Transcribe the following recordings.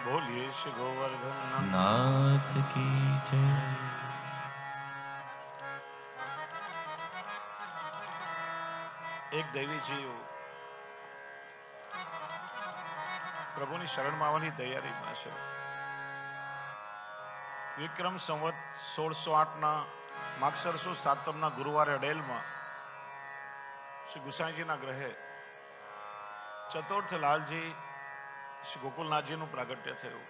बोलिए श्री गोवर्धन नाथ की जय। એક દૈવી જીવ પ્રભુની શરણમાં આવવાની તૈયારીમાં છે. વિક્રમ સંવત 1608 માગસર સુદ 7 ગુરુવારે અડેલમાં શ્રી ગુસાઈજીના ગ્રહે ચતુર્થ લાલજી શ્રી ગોકુલનાથજીનું પ્રાગટ્ય થયું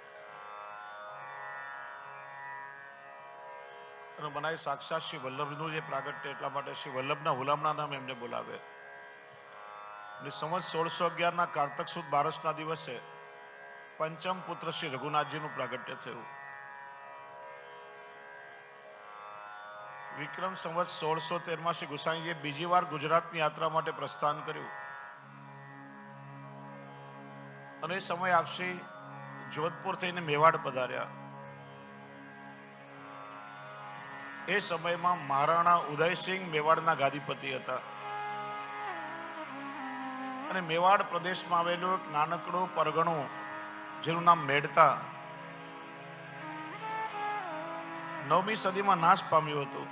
અને બનાવી સાક્ષાત શ્રી વલ્લભનું જે પ્રાગટ્ય, એટલા માટે શ્રી વલ્લભના હુલામણા નામ એમને બોલાવે. સંવત 1611 કારતક સુદ 12 દિવસે પંચમ પુત્ર શ્રી રઘુનાથજીનું પ્રાગટ્ય થયું. વિક્રમ સંવત 1613 શ્રી ગુસાઈજીએ બીજી વાર ગુજરાતની યાત્રા માટે પ્રસ્થાન કર્યું અને એ સમય આપશી જોધપુર થઈને મેવાડ પધાર્યા. એ સમયમાં મહારાણા ઉદયસિંહ મેવાડના ગાદીપતિ હતા અને મેવાડ પ્રદેશમાં આવેલું એક નાનકડું પરગણું જેનું નામ મેડતા 9મી સદીમાં નાશ પામ્યું હતું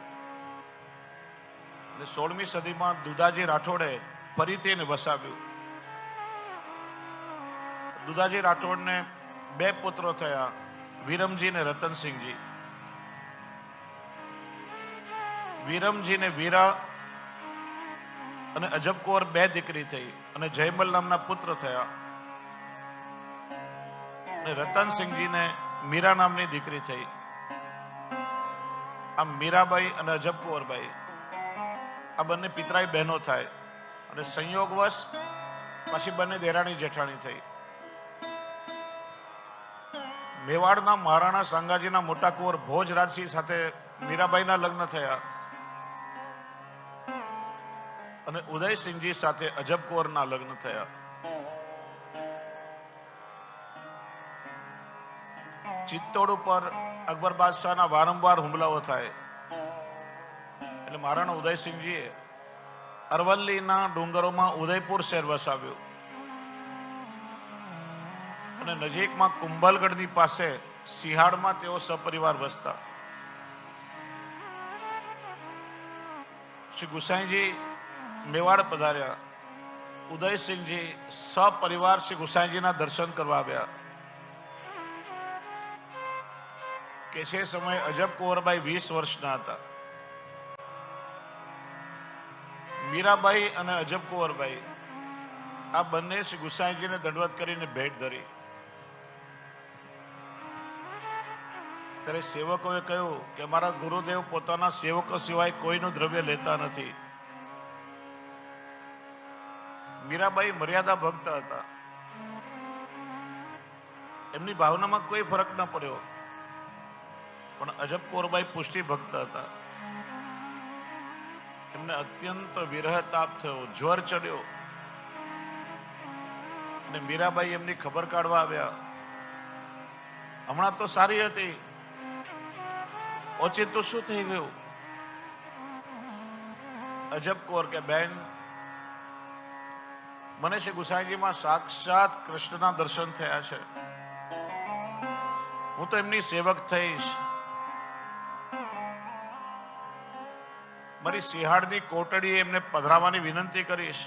અને 16મી સદીમાં દુદાજી રાઠોડે ફરીથી એને વસાવ્યું. દુદાજી રાઠોડને 2 પુત્રો થયા, વિરમજી અને રતનસિંહજી. વિરમજીને વીરા અને અજબકોર 2 દીકરી થઈ અને જયમલ નામના પુત્ર થયા. અને રતનસિંહજીને મીરા નામની દીકરી થઈ. આમ મીરાબાઈ અને અજબકોરબાઈ આ બંને પિતરાઈ બહેનો થાય અને સંયોગવશ પછી બંને દેરાણી જેઠાણી થઈ. મેવાડના મહારાણા સાંગાજીના મોટા કુંવર ભોજરાજસિંહ સાથે મીરાબાઈના લગ્ન થયા અને ઉદયસિંહજી સાથે અજબકોરના લગ્ન થયા. ચિત્તોડ ઉપર અકબર બાદશાહના વારંવાર હુમલાઓ થાય એટલે મહારાણા ઉદયસિંહજીએ અરવલ્લીના ડુંગરોમાં ઉદયપુર શહેર વસાવ્યું અને નજીકમાં કુંભલગઢની પાસે સિંહાડમાં તેઓ સપરિવાર વસતા. શ્રી ગુસાઈજી મેવાડ પધાર્યા. ઉદયસિંહજી સપરિવાર શ્રી ગુસાઈજીના દર્શન કરવા આવ્યા કે છે સમયે અજબકોરબાઈ 20 વર્ષના હતા. મીરાબાઈ અને અજબકોરબાઈ આ બંને શ્રી ગુસાઈજીને દંડવત કરીને ભેટ ધરી. ત્યારે સેવકોએ કહ્યું કે મારા ગુરુદેવ પોતાના સેવકો સિવાય કોઈનું દ્રવ્ય લેતા નથી. મીરાબાઈ મર્યાદા ભક્ત હતા, એમની ભાવનામાં કોઈ ફરક ન પડ્યો, પણ અજબકોરબાઈ પુષ્ટિ ભક્ત હતા. એમને અત્યંત વિરહ તાપ થયો, જ્વર ચડ્યો અને મીરાબાઈ એમની ખબર કાઢવા આવ્યા. હમણાં તો સારી હતી, ઓચિંતું શું થઈ ગયું? અજબકોર કે બેન, મને શ્રી ગુસાઈજીમાં સાક્ષાત કૃષ્ણના દર્શન થયા છે, હું તો એમની સેવક થઈશ. મારી સિંહાડની કોટડીએ એમને પધરાવવાની વિનંતી કરીશ.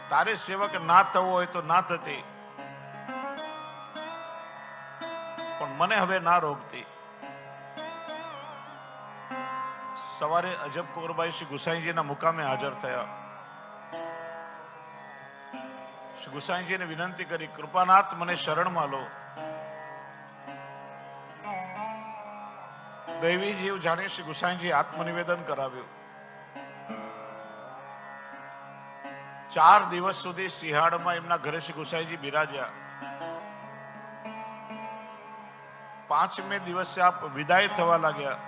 તારે સેવક ના થવો હોય તો ના થતી, પણ મને હવે ના રોકતી. સવારે અજબકોરબાઈ શ્રી ગુસાઈજીના મુકામે હાજર થયા. શ્રી ગુસાઈજીને વિનંતી કરી, કૃપાનાથ મને શરણમાં લો. દૈવી જીવ જાણે શ્રી ગુસાઈજી આત્મનિવેદન કરાવ્યું. 4 દિવસ સુધી સિંહાડમાં એમના ઘરે શ્રી ગુસાઈજી બિરાજ્યા. 5મે દિવસે આપ વિદાય થવા લાગ્યા.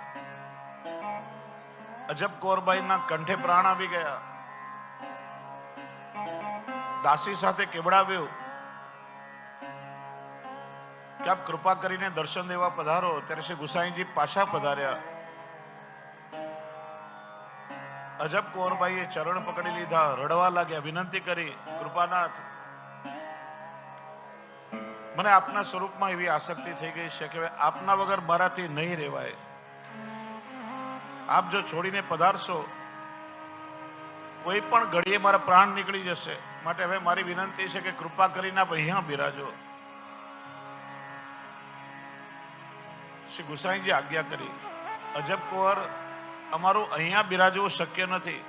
અજબકોરબાઈના કંઠે પ્રાણ આવી ગયા. દાસી સાથે કેવડાવ્યું કે આપ કૃપા કરીને દર્શન દેવા પધારો. ત્યારે શ્રી ગુસાઈજી પાછા પધાર્યા. અજબકોરબાઈએ ચરણ પકડી લીધા, રડવા લાગ્યા, વિનંતી કરી, કૃપાનાથ મને આપના સ્વરૂપમાં એવી આસક્તિ થઈ ગઈ છે કે હવે આપના વગર મારાથી નહીં રહેવાય. આપ જો છોડીને પધારશો, કોઈ પણ ઘડીએ મારા પ્રાણ નીકળી જશે. માટે હવે મારી વિનંતી છે કે કૃપા કરીને આપ અહીંયા બિરાજો. શ્રી ગુસાઈજી આજ્ઞા કરી. અજબ કુંવર, અમારું અહીંયા બિરાજવું શક્ય નથી.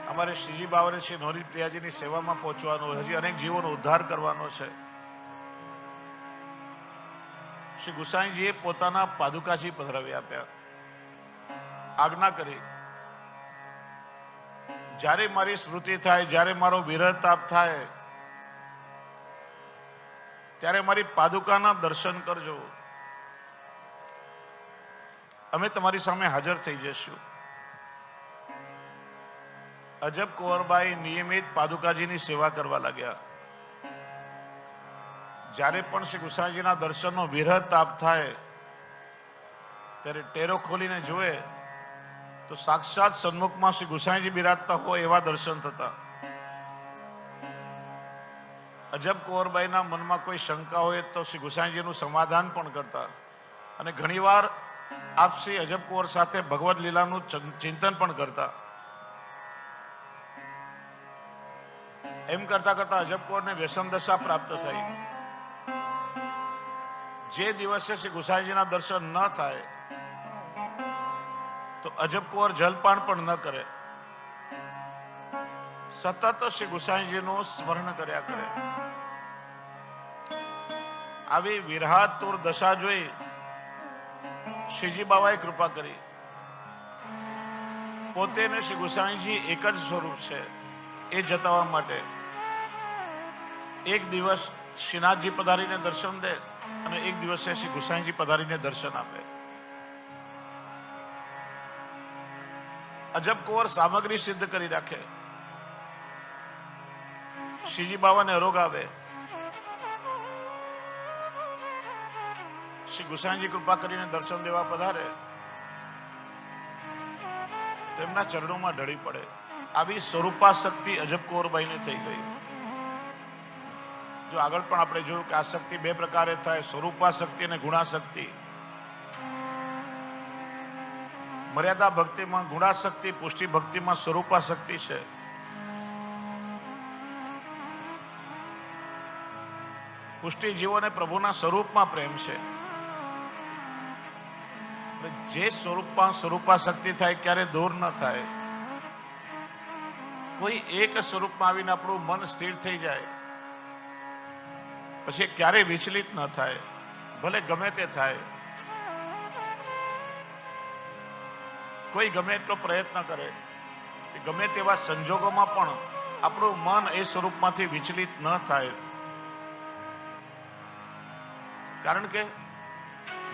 અમારે શ્રીજી બાવરે શ્રી નોરી પ્રિયાજીની સેવામાં પહોંચવાનું, હજી અનેક જીવોનો ઉદ્ધાર કરવાનો છે. શ્રી ગુસાઈજીએ પોતાના પાદુકાજી પધરાવી આપ્યા, આજ્ઞા કરી. જ્યારે મારી સ્મૃતિ થાય, જ્યારે મારો વિરહ તાપ થાય, ત્યારે મારી પાદુકાના દર્શન કરજો. અમે તમારી સામે હાજર થઈ જશું. અજબ કુંવરબાઈ નિયમિત પાદુકાજીની સેવા કરવા લાગ્યા. જ્યારે પણ શ્રી ગુસાઈજીના દર્શનનો વિરહ તાપ થાય, ત્યારે ટેરો ખોલીને જોવે તો સાક્ષાત સન્મુખમાં શ્રી ગુસાઈજી બિરાજતા હોય એવા દર્શન થતા. અજબ કુંવરબાઈના મનમાં કોઈ શંકા હોય તો શ્રી ગુસાઈજીનું સમાધાન પણ કરતા. અને ઘણીવાર આપ શ્રી અજબ કુંવર સાથે ભગવદ લીલાનું ચિંતન પણ કરતા. એમ કરતા કરતા અજબ કુંવરને વ્યસન દશા પ્રાપ્ત થઈ. જે દિવસે શ્રી ગુસાઈજીના દર્શન ન થાય તો અજબ કુંવર જલપાન પણ ન કરે, સતત શ્રી ગુસાઈજીનું સ્મરણ કર્યા કરે. આવી વિરહાતુર દશા જોઈ શ્રીજી બાવાએ કૃપા કરી. પોતે ને શ્રી ગુસાઈજી એક જ સ્વરૂપ છે એ જતાવવા માટે એક દિવસ શ્રીનાથજી પધારીને દર્શન દે અને એક દિવસે શ્રી ગુસાઈજી પધારીને દર્શન આપે. અજબ કુંવર સામગ્રી સિદ્ધ કરી રાખે. શ્રીજી બાવાને રોગ આવે, શ્રી ગુસાઈજી કૃપા કરીને દર્શન દેવા પધારે, તેમના ચરણોમાં ઢળી પડે. આવી સ્વરૂપાશક્તિ અજબ કુંવરબાઈને થઈ ગઈ. જો આગળ પણ આપણે જોયું કે આ શક્તિ બે પ્રકારે થાય, સ્વરૂપાશક્તિ અને ગુણાશક્તિ. મર્યાદા ભક્તિમાં ગુણાશક્તિ, પુષ્ટિ ભક્તિમાં સ્વરૂપાશક્તિ છે. પુષ્ટિ જીવોને પ્રભુના સ્વરૂપમાં પ્રેમ છે. જે સ્વરૂપમાં સ્વરૂપાશક્તિ થાય ક્યારે દૂર ન થાય. કોઈ એક સ્વરૂપમાં આવીને આપણું મન સ્થિર થઈ જાય પછી ક્યારેય વિચલિત ન થાય, ભલે ગમે તે થાય. કોઈ ગમે એટલો પ્રયત્ન કરે, ગમે તેવા સંજોગોમાં પણ આપણું મન એ સ્વરૂપમાંથી વિચલિત ન થાય. કારણ કે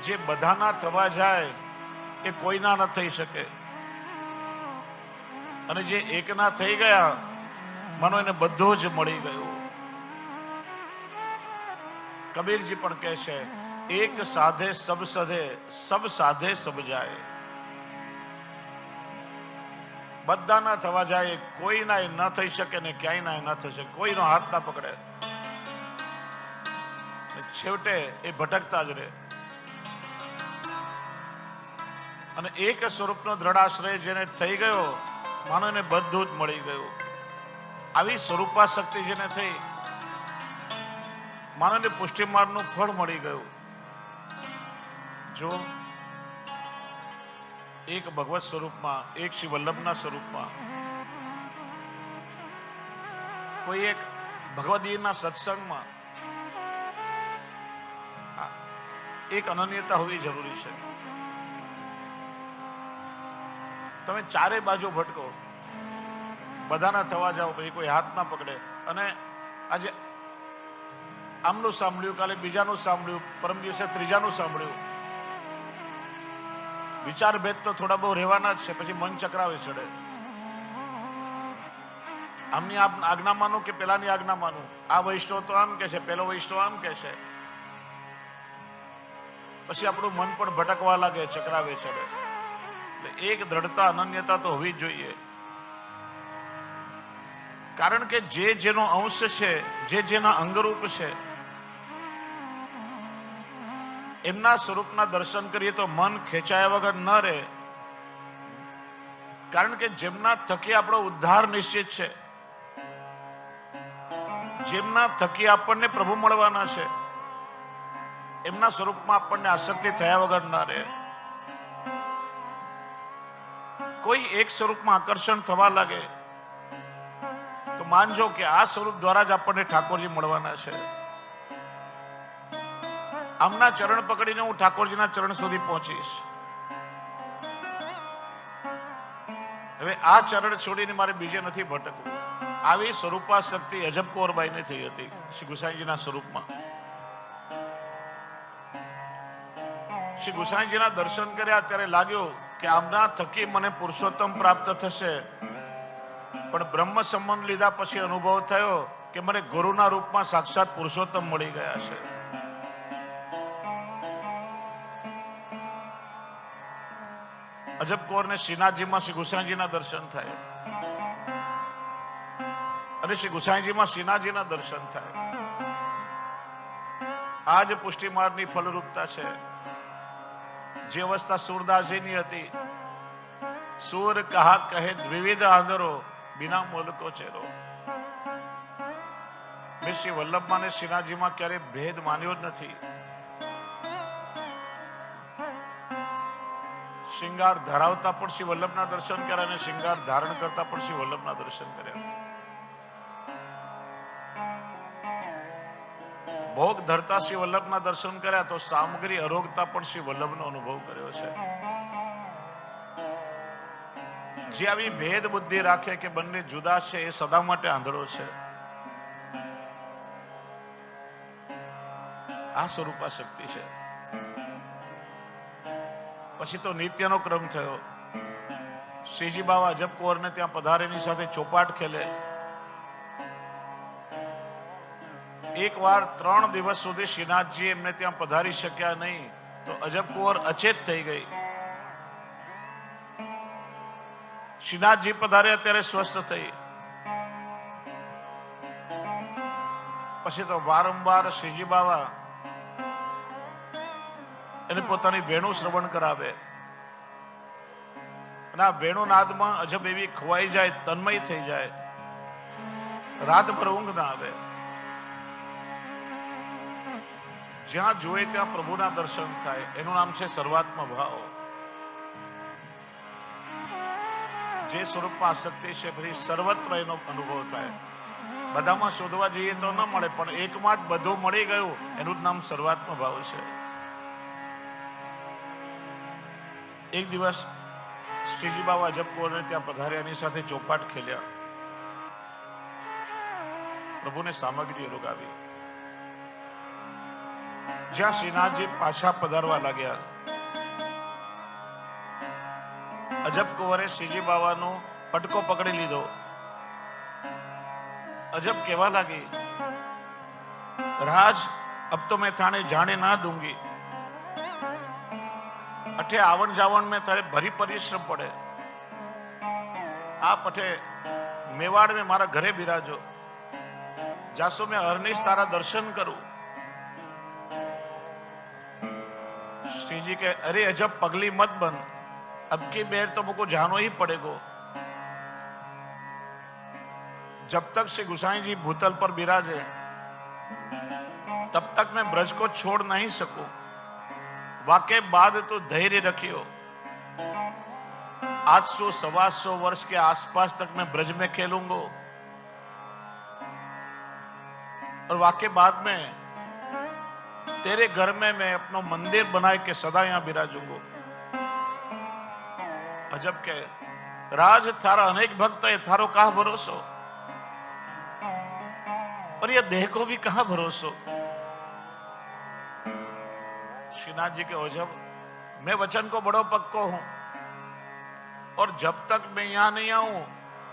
જે બધાના થવા જાય એ કોઈના ન થઈ શકે, અને જે એકના થઈ ગયા માનો એને બધું જ મળી ગયું. કબીરજી પણ કહે છે, એક સાધે સબ સધે, સબ સાધે સબ જાય. બધાના થવા જાય, કોઈના એ ન થઈ શકે ને ક્યાંય ના ન થઈ શકે. કોઈનો હાથ ના પકડે, છેવટે એ ભટકતા જ રહે. અને એક સ્વરૂપનો દ્રઢ આશ્રય જેને થઈ ગયો માનો એને બધું જ મળી ગયું. આવી સ્વરૂપાશક્તિ જેને થઈ માનો ને પુષ્ટિ માર્ગનું ફળ મળી ગયું. જો એક ભગવત સ્વરૂપમાં, એક શ્રી વલ્લભના સ્વરૂપમાં, કોઈ એક ભગવદીના સત્સંગમાં એક અનન્યતા હોવી જરૂરી છે. તમે ચારે બાજુ ભટકો, બધાના થવા જાઓ, પછી કોઈ હાથ ના પકડે, અને આજે આમનું સાંભળ્યું, કાલે બીજાનું સાંભળ્યું, પરમ દિવસે ત્રીજાનું સાંભળ્યું. વિચાર ભેદ તો થોડા બહુ રહેવાના જ છે, પછી મન ચક્રાવે ચડે. આમની આજ્ઞા માનું કે પેલાની આજ્ઞા માનું, આ વૈષ્ણવ તો આમ કે છે, પેલો વૈષ્ણવ આમ કે છે. પછી આપણું મન પણ ભટકવા લાગે, ચક્રાવે ચડે. એટલે એક દ્રઢતા, અનન્યતા તો હોવી જ જોઈએ. કારણ કે જે જેનો અંશ છે, જે જેના અંગરૂપ છે, એમના સ્વરૂપના દર્શન કરીએ તો મન ખેંચાયા વગર ન રહે. કારણ કે જેમના થકી આપણો ઉદ્ધાર નિશ્ચિત છે, જેમના થકી આપણને પ્રભુ મળવાના છે, એમના સ્વરૂપમાં આપણને આસક્તિ થયા વગર ના રહે. કોઈ એક સ્વરૂપમાં આકર્ષણ થવા લાગે તો માનજો કે આ સ્વરૂપ દ્વારા જ આપણને ઠાકોરજી મળવાના છે. આમના ચરણ પકડીને હું ઠાકોરજીના ચરણ સુધી પહોંચીશ. હવે આ ચરણ છોડીને મારે બીજે નથી ભટકવું. આવી સ્વરૂપાશક્તિ અજબ કૌરબાઈને થઈ હતી શ્રી ગુસાઈજીના સ્વરૂપમાં. શ્રી ગુસાઈજીના દર્શન કર્યા ત્યારે લાગ્યું કે આમના થકી મને પુરુષોત્તમ પ્રાપ્ત થશે. પણ બ્રહ્મ સંબંધ લીધા પછી અનુભવ થયો કે મને ગુરુના રૂપમાં સાક્ષાત પુરુષોત્તમ મળી ગયા છે. અજબ કૌરને શ્રીનાથજીમાં શ્રી ગુસાઈજીના દર્શન થાય અને શ્રી ગુસાઈજીમાં શ્રીનાથજીના દર્શન થાય. આ જ પુષ્ટિ માર્ગની ફલરૂપતા છે. જે અવસ્થા સુરદાસજીની હતી, સુર કહા કહે દ્વિવિધ આંધરો બિના મોલકો ચેરો. મેં શ્રી વલ્લભમાં ને શ્રીનાથજીમાં ક્યારે ભેદ માન્યો જ નથી. શિંગાર ધરાવતા પણ શ્રી વલ્લભના દર્શન કર્યા અને શિંગાર ધારણ કરતા પણ શ્રી વલ્લભના દર્શન કર્યા. ભોગ ધરતા શ્રી વલ્લભના દર્શન કર્યા તો સામગ્રી અરોગતા પણ શ્રી વલ્લભનો અનુભવ કર્યો છે. જે આવી ભેદ બુદ્ધિ રાખે કે બંને જુદા છે એ સદા માટે આંધળો છે. આ સ્વરૂપા શક્તિ છે. પછી તો નિત્યનો ક્રમ થયો. શ્રીજી બાવા અજબ કૌરને ત્યાં પધારેની સાથે ચોપાટ ખેલે. એક વાર 3 દિવસ સુધી શ્રીનાથજી એમને ત્યાં પધારી શક્યા નહીં તો અજબ કૌર અચેત થઈ ગઈ. શ્રીનાથજી પધાર્યા ત્યારે સ્વસ્થ થઈ. પછી તો વારંવાર શ્રીજી બાવા એને પોતાની વેણુ શ્રવણ કરાવે અને આ વેણુનાદમાં અજબ એવી ખવાઈ જાય, તન્મય થઈ જાય, રાતભર ઊંઘ ના આવે. જ્યાં જોઈએ ત્યાં પ્રભુના દર્શન થાય. એનું નામ છે સર્વાત્મ ભાવ. જે સ્વરૂપમાં આસક્તિ છે પછી સર્વત્ર એનો અનુભવ થાય. બધામાં શોધવા જઈએ તો ન મળે, પણ એકમાં જ બધું મળી ગયું એનું જ નામ સર્વાત્મ ભાવ છે. એક દિવસ શ્રીજી બાવા અજબ કૌરને ત્યાં પધાર્યાની સાથે ચોપાટ ખેલ્યા. પ્રભુને સામગ્રી રોગાવી. જ્યાં શ્રીનાથજી પાછા પધારવા લાગ્યા, અજબ કૌરે શ્રીજી બાવાનો પટકો પકડી લીધો. અજબ કહેવા લાગી, રાજ અબ તો मैं थाने जाने ना दूंगी. अठे आवन जावन में तारे भरी परिश्रम पड़े. आप अठे मेवाड़ में मारा घरे बिराजो. जासो मैं हरनिश तारा दर्शन करूं. श्री जी के अरे अजब पगली मत बन, अब की बेर तो मुझको जानो ही पड़ेगो. जब तक श्री गुसाई जी भूतल पर बिराजे तब तक मैं ब्रज को छोड़ नहीं सकूं. वाके बाद तो धैर्य रखियो. 800-125 वर्ष के आसपास तक मैं ब्रज में खेलूंगा और वाके बाद में तेरे घर में मैं अपना मंदिर बनाए के सदा यहां बिराजूंगा. अजब के राज थारा अनेक भक्त है, थारो कहा भरोसो और ये देह को भी कहां भरोसो. श्रीनाथ जी के अजब, मैं वचन को बड़ो पक्को हूं और जब तक मैं यहां नहीं आऊं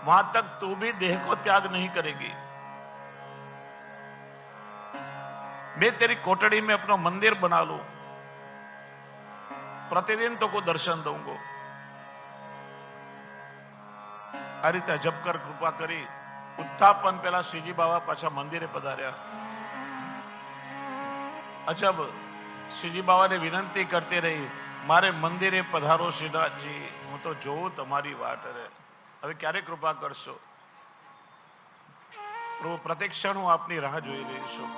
वहां तक तू भी देह को त्याग नहीं करेगी. मैं तेरी कोठड़ी में अपना मंदिर बना लूं, प्रतिदिन तो को दर्शन दूंगा. आ रीते अजब कर कृपा करी ઉત્થાપન પેલા શ્રીજી બાવા પાછા મંદિરે પધાર્યા. અજબ, શ્રીજી બાવાને વિનંતી કરતી રહી, મારે મંદિરે પધારો શ્રીનાથજી, હું તો જોઉં તમારી વાટ. રે હવે ક્યારે કૃપા કરશો પ્રભુ? પ્રત્યેક ક્ષણ હું આપની રાહ જોઈ રહી છું.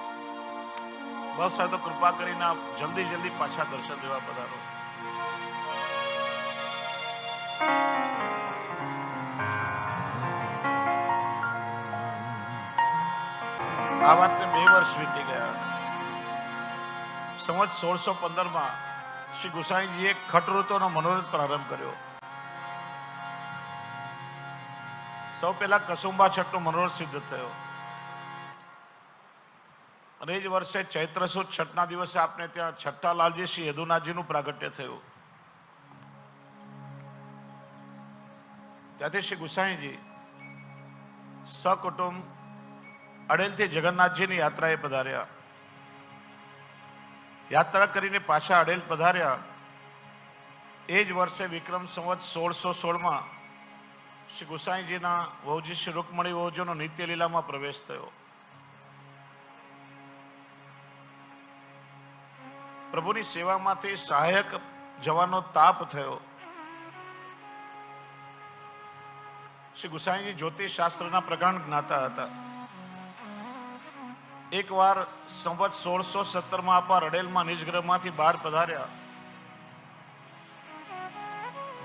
બસ આ તો કૃપા કરીને આપ જલ્દી જલ્દી પાછા દર્શન દેવા પધારો. આ વાતને 2 વર્ષ વીતી ગયા. સંવત 1615 શ્રી ગુસાઈજીએ ખટઋતુનો મનોરથ પ્રારંભ કર્યો. સૌ પહેલા કસુંબા છઠનો મનોરથ સિદ્ધ થયો અને એ જ વર્ષે ચૈત્ર સુદ છઠના દિવસે આપણે ત્યાં છઠ્ઠા લાલજી શ્રી યદુનાથજીનું પ્રાગટ્ય થયું. ત્યાંથી શ્રી ગુસાઈજી સકુટુંબ અડેલથી જગન્નાથજીની યાત્રાએ પધાર્યા. યાત્રા કરીને પાછા અડેલ પધાર્યા. એ જ વર્ષે વિક્રમ સંવત 1616 શ્રી ગુસાઈજીના વહુજી શ્રી રૂકમણી વહુજીનો નિત્ય લીલામાં પ્રવેશ થયો. પ્રભુની સેવામાંથી સહાયક જવાનો તાપ થયો. શ્રી ગુસાઈજી જ્યોતિષ શાસ્ત્રના પ્રગાઢ જ્ઞાતા હતા. એકવાર સંવત 1617 આપા રડેલમાં નિજ ગ્રહમાંથી બહાર પધાર્યા.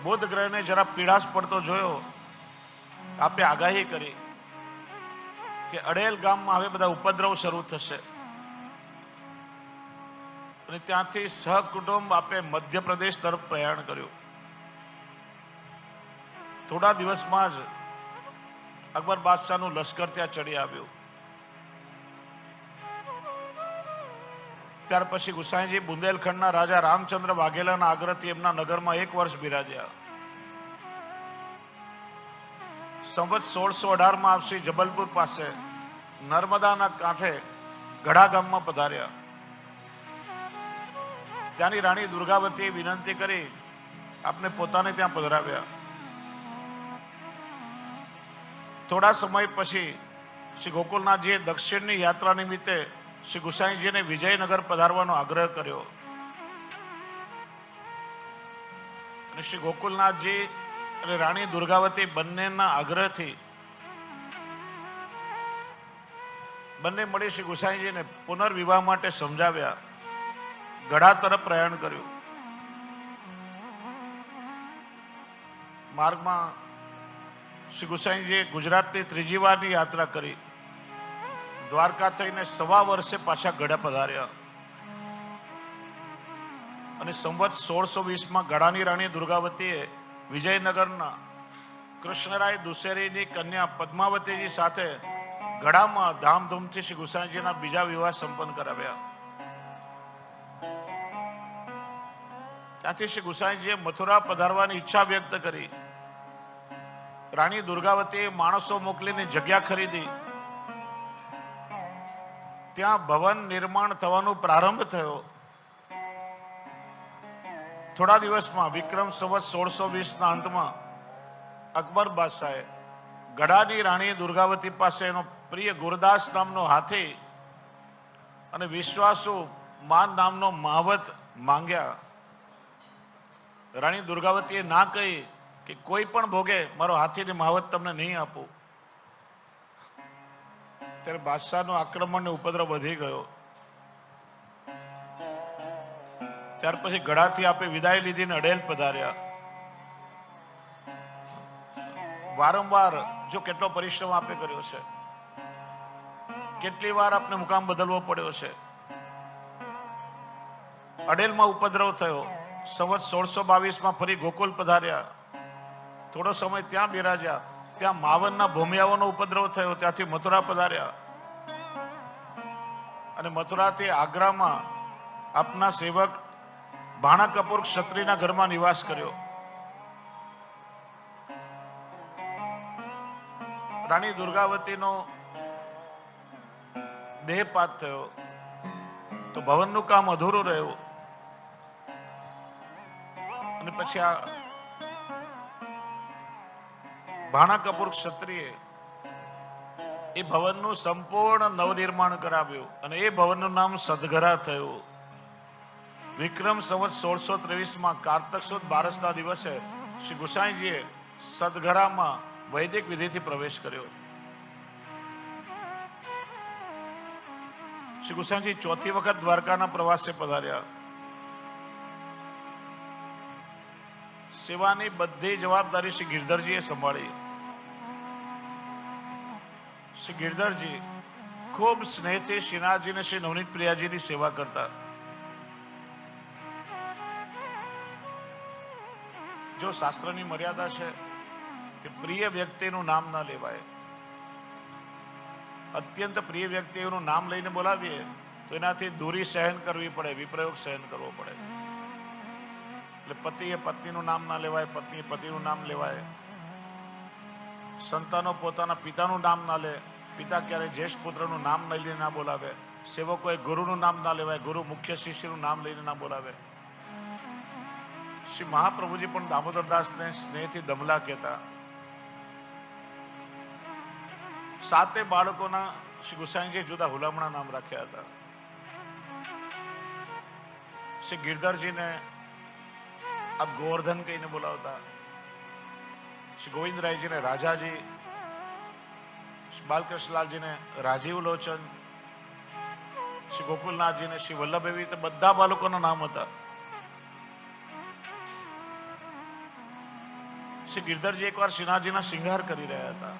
બુધ ગ્રહને જરા પીડાશ પડતો જોયો. આપે આગાહી કરી કે અડેલ ગામમાં હવે બધા ઉપદ્રવ શરૂ થશે અને ત્યાંથી સહકુટુંબ આપે મધ્યપ્રદેશ તરફ પ્રયાણ કર્યું. થોડા દિવસમાં જ અકબર બાદશાહનું લશ્કર ત્યાં ચડી આવ્યું. ત્યાર પછી ગુસાઈજી બુંદેલખંડના રાજા રામચંદ્ર વાઘેલાના આગ્રહથી એમના નગરમાં 1 વર્ષ બિરાજ્યા. સંવત 1618 આપ શ્રી જબલપુર પાસે નર્મદાના કાંઠે ગઢા ગામમાં પધાર્યા. ત્યાંની રાણી દુર્ગાવતીએ વિનંતી કરી આપને પોતાને ત્યાં પધરાવ્યા. થોડા સમય પછી શ્રી ગોકુલનાથજીએ દક્ષિણની યાત્રા નિમિત્તે શ્રી ગુસાઈજીને વિજયનગર પધારવાનો આગ્રહ કર્યો અને શ્રી ગોકુલનાથજી અને રાણી દુર્ગાવતી બંનેના આગ્રહથી બંને મળી શ્રી ગુસાઈજીને પુનર્વિવાહ માટે સમજાવ્યા. ગઢા તરફ પ્રયાણ કર્યું. માર્ગમાં શ્રી ગુસાઈજીએ ગુજરાતની 3જી વારની યાત્રા કરી. દ્વારકા થઈને 1.25 વર્ષે પાછા ગઢા પધાર્યા અને સંવત 1620 ગઢાની રાણી દુર્ગાવતીએ વિજયનગરના કૃષ્ણરાય દુસેરીની કન્યા પદ્માવતીજી સાથે ગઢામાં ધામધૂમથી શ્રી ગુસાઈજીના બીજા વિવાહ સંપન્ન કરાવ્યા. ત્યાંથી શ્રી ગુસાઈજીએ મથુરા પધારવાની ઈચ્છા વ્યક્ત કરી. રાણી દુર્ગાવતીએ માણસો મોકલીને જગ્યા ખરીદી. ત્યાં ભવન નિર્માણ થવાનો પ્રારંભ થયો. થોડા દિવસમાં વિક્રમ સંવત 1620 અંતમાં અકબર બાદશાહે ગઢાની રાણી દુર્ગાવતી પાસે એનો પ્રિય ગુરદાસ નામનો હાથી અને વિશ્વાસુ માન નામનો માવત માંગ્યા. રાણી દુર્ગાવતીએ ના કહી કે કોઈ પણ ભોગે મારો હાથી ને માવત તમને નહીં આપું. ત્યારે બાદશાહનો આક્રમણ ને ઉપદ્રવ વધી ગયો. ત્યાર પછી ગઢાથી આપે વિદાય લીધીને અડેલ પધાર્યા. વારંવાર જો કેટલો પરિશ્રમ આપે કર્યો છે, કેટલી વાર આપને મુકામ બદલવો પડ્યો છે. અડેલમાં ઉપદ્રવ થયો. સંવત 1622 ફરી ગોકુલ પધાર્યા. થોડો સમય ત્યાં બિરાજ્યા. ત્યાં માવનના ભૂમિયાઓનો ઉપદ્રવ થયો. ત્યાંથી મથુરા પધાર્યા અને મથુરાથી આગ્રામાં આપના સેવક ભાણા કપૂર ક્ષત્રિયના ઘરમાં નિવાસ કર્યો. રાણી દુર્ગાવતીનો દેહપાત થયો તો ભવનનું કામ અધૂરું રહ્યું અને પછી આ ભાણા કપૂર ક્ષત્રિય એ ભવનનું સંપૂર્ણ નવનિર્માણ કરાવ્યું અને એ ભવનનું નામ સદઘરા થયું. વિક્રમ સંવત 1623 કારતક સુદ 12ના દિવસે શ્રી ગુસાઈજીએ સદઘરામાં વૈદિક વિધિથી પ્રવેશ કર્યો. શ્રી ગુસાઈજી ચોથી વખત દ્વારકાના પ્રવાસે પધાર્યા. સેવાની બધી જવાબદારી શ્રી ગિરધરજીએ સંભાળી. શ્રી ગિરધરજી ખૂબ સ્નેહથી શ્રીનાથજી અને શ્રી નવનીત પ્રિયાજીની સેવા કરતા. જો શાસ્ત્રની મર્યાદા છે કે પ્રિય વ્યક્તિનું નામ ન લેવાય. અત્યંત પ્રિય વ્યક્તિઓનું નામ લઈને બોલાવીએ તો એનાથી દૂરી સહન કરવી પડે, વિપ્રયોગ સહન કરવો પડે. એટલે પતિએ પત્નીનું નામ ના લેવાય, પત્નીએ પતિનું નામ લેવાય. સંતાનો પોતાના પિતાનું નામ ના લે, પિતા ક્યારે જ્યેષ્ઠ પુત્રનું નામ ન લઈને ના બોલાવે. સેવકોએ ગુરુનું નામ ના લેવાય, ગુરુ મુખ્ય શિષ્યનું નામ લઈને ના બોલાવે. શ્રી મહાપ્રભુજી પણ દામોદરદાસને સ્નેહથી દમલા કહેતા. 7 બાળકોના શ્રી ગુસાઈજી જુદા હુલામણા નામ રાખ્યા હતા. શ્રી ગિરધરજીને આપ ગોવર્ધન કહીને બોલાવતા. શ્રી ગોવિંદરાયજીને રાજાજી, શ્રી બાલકૃષ્ણલાલજીને રાજીવ લોચન, શ્રી ગોકુલનાથજીને શ્રી વલ્લભ, એવી રીતે બધા બાળકોના નામ હતા. શ્રી ગિરધરજી એકવાર શ્રીનાથજીના શૃંગાર કરી રહ્યા હતા.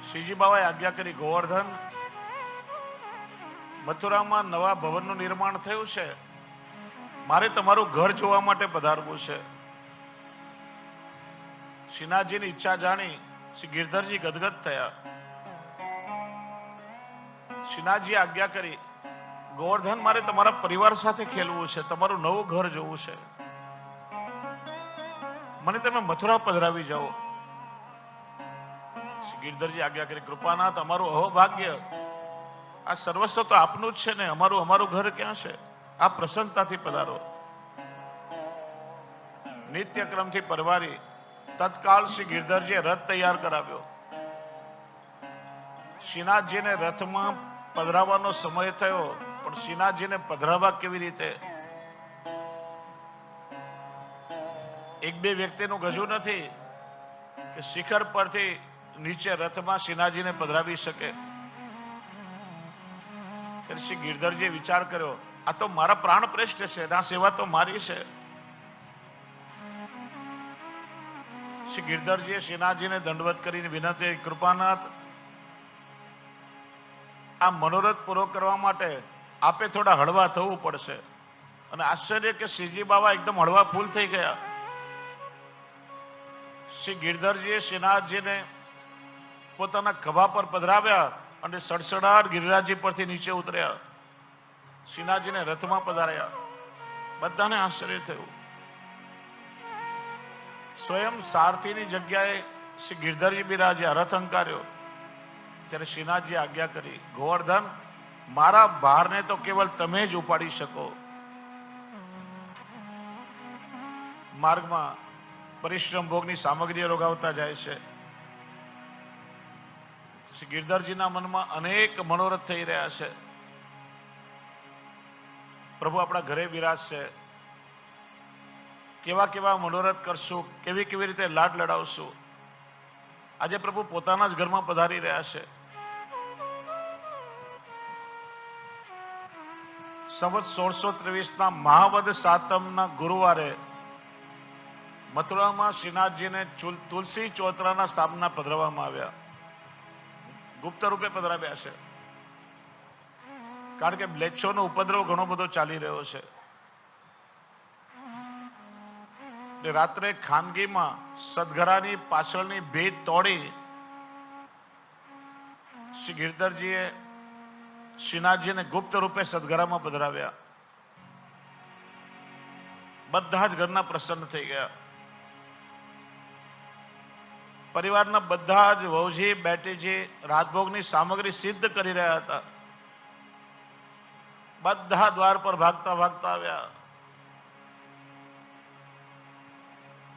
શ્રીજી બાબાએ આજ્ઞા કરી, ગોવર્ધન, મથુરામાં નવા ભવનનું નિર્માણ થયું છે, મારે તમારું ઘર જોવા માટે પધારવું છે. શ્રીનાથજીની ઈચ્છા જાણી શ્રી ગિરધરજી ગદગદ થયા. શ્રીનાથજીએ આજ્ઞા કરી, ગોવર્ધન, મારે તમારા પરિવાર સાથે ખેલવું છે, તમારું નવું ઘર જોવું છે, મને તમે મથુરા પધરાવી જાઓ. શ્રી ગિરધરજી આજ્ઞા કરી, કૃપાનાથ, અમારું અહોભાગ્ય, આ સર્વસ્વ તો આપનું જ છે ને, અમારું ઘર ક્યાં છે? આ પ્રસન્નતાથી પધારો. નિત્યક્રમથી પરવારી તત્કાલ શ્રી ગિરધરજીએ રથ તૈયાર કરાવ્યો. શ્રીનાથજીને રથમાં પધરાવવાનો સમય થયો, પણ શ્રીનાથજીને પધરાવવા કેવી રીતે? એક બે વ્યક્તિનું ગજું નથી કે શિખર પરથી નીચે રથમાં શ્રીનાથજીને પધરાવી શકે. શ્રી ગિરધરજીએ વિચાર કર્યો, આ તો મારા પ્રાણ પ્રેષ્ઠ છે, આ સેવા તો મારી છે. શ્રી ગિરધરજીએ શ્રીનાથજીને દંડવત કરીને વિનંતી, કૃપાનાથ, આ મનોરથ પૂરો કરવા માટે આપે થોડા હળવા થવું પડશે. અને આશ્ચર્ય કે શ્રીજી બાબા એકદમ હળવા ફૂલ થઈ ગયા. શ્રી ગિરધરજીએ શ્રીનાથજીને પોતાના ખભા પર પધરાવ્યા અને સડસડાટ ગિરિરાજજી પરથી નીચે ઉતર્યા. શ્રીનાથજીને રથમાં પધાર્યા. બધાને આશ્ચર્ય થયું. સ્વયં સારથીની જગ્યાએ શ્રી ગિરધરજી બિરાજ્યા, રથ હંકાર્યો. ત્યારે શ્રીનાથજીએ આજ્ઞા કરી, ગોવર્ધન, મારા ભારને તો કેવલ તમે જ ઉપાડી શકો. માર્ગમાં પરિશ્રમ ભોગની સામગ્રીઓ રોગાવતા જાય છે. શ્રી ગિરધરજીના મનમાં અનેક મનોરથ થઈ રહ્યા છે. પ્રભુ આપણા ઘરે બિરાજશે, કેવા કેવા મનોરથ કરશું, કેવી કેવી રીતે લાડ લડાવશું. આજે પ્રભુ પોતાના જ ઘરમાં પધારી રહ્યા છે. સંવત 1623 મહાવદ સાતમના ગુરુવારે મથુરામાં શ્રીનાથજીને તુલસી ચોતરાના સ્થાપના પધરાવવામાં આવ્યા. ગુપ્ત રૂપે પધરાવ્યા છે, કારણ કે મ્લેચ્છોનો ઉપદ્રવ ઘણો બધો ચાલી રહ્યો છે. રાત્રે ખાનગીમાં સદઘરાની પાછળની ભેદ તોડી શ્રી ગિરધરજીએ શ્રીનાથજીને ગુપ્ત રૂપે સદઘરામાં પધરાવ્યા. બધા જ ઘરના પ્રસન્ન થઈ ગયા. પરિવારના બધા જ વહુજી બેટીજી રાજભોગની સામગ્રી સિદ્ધ કરી રહ્યા હતા. બધા દ્વાર પર ભાગતા ભાગતા આવ્યા.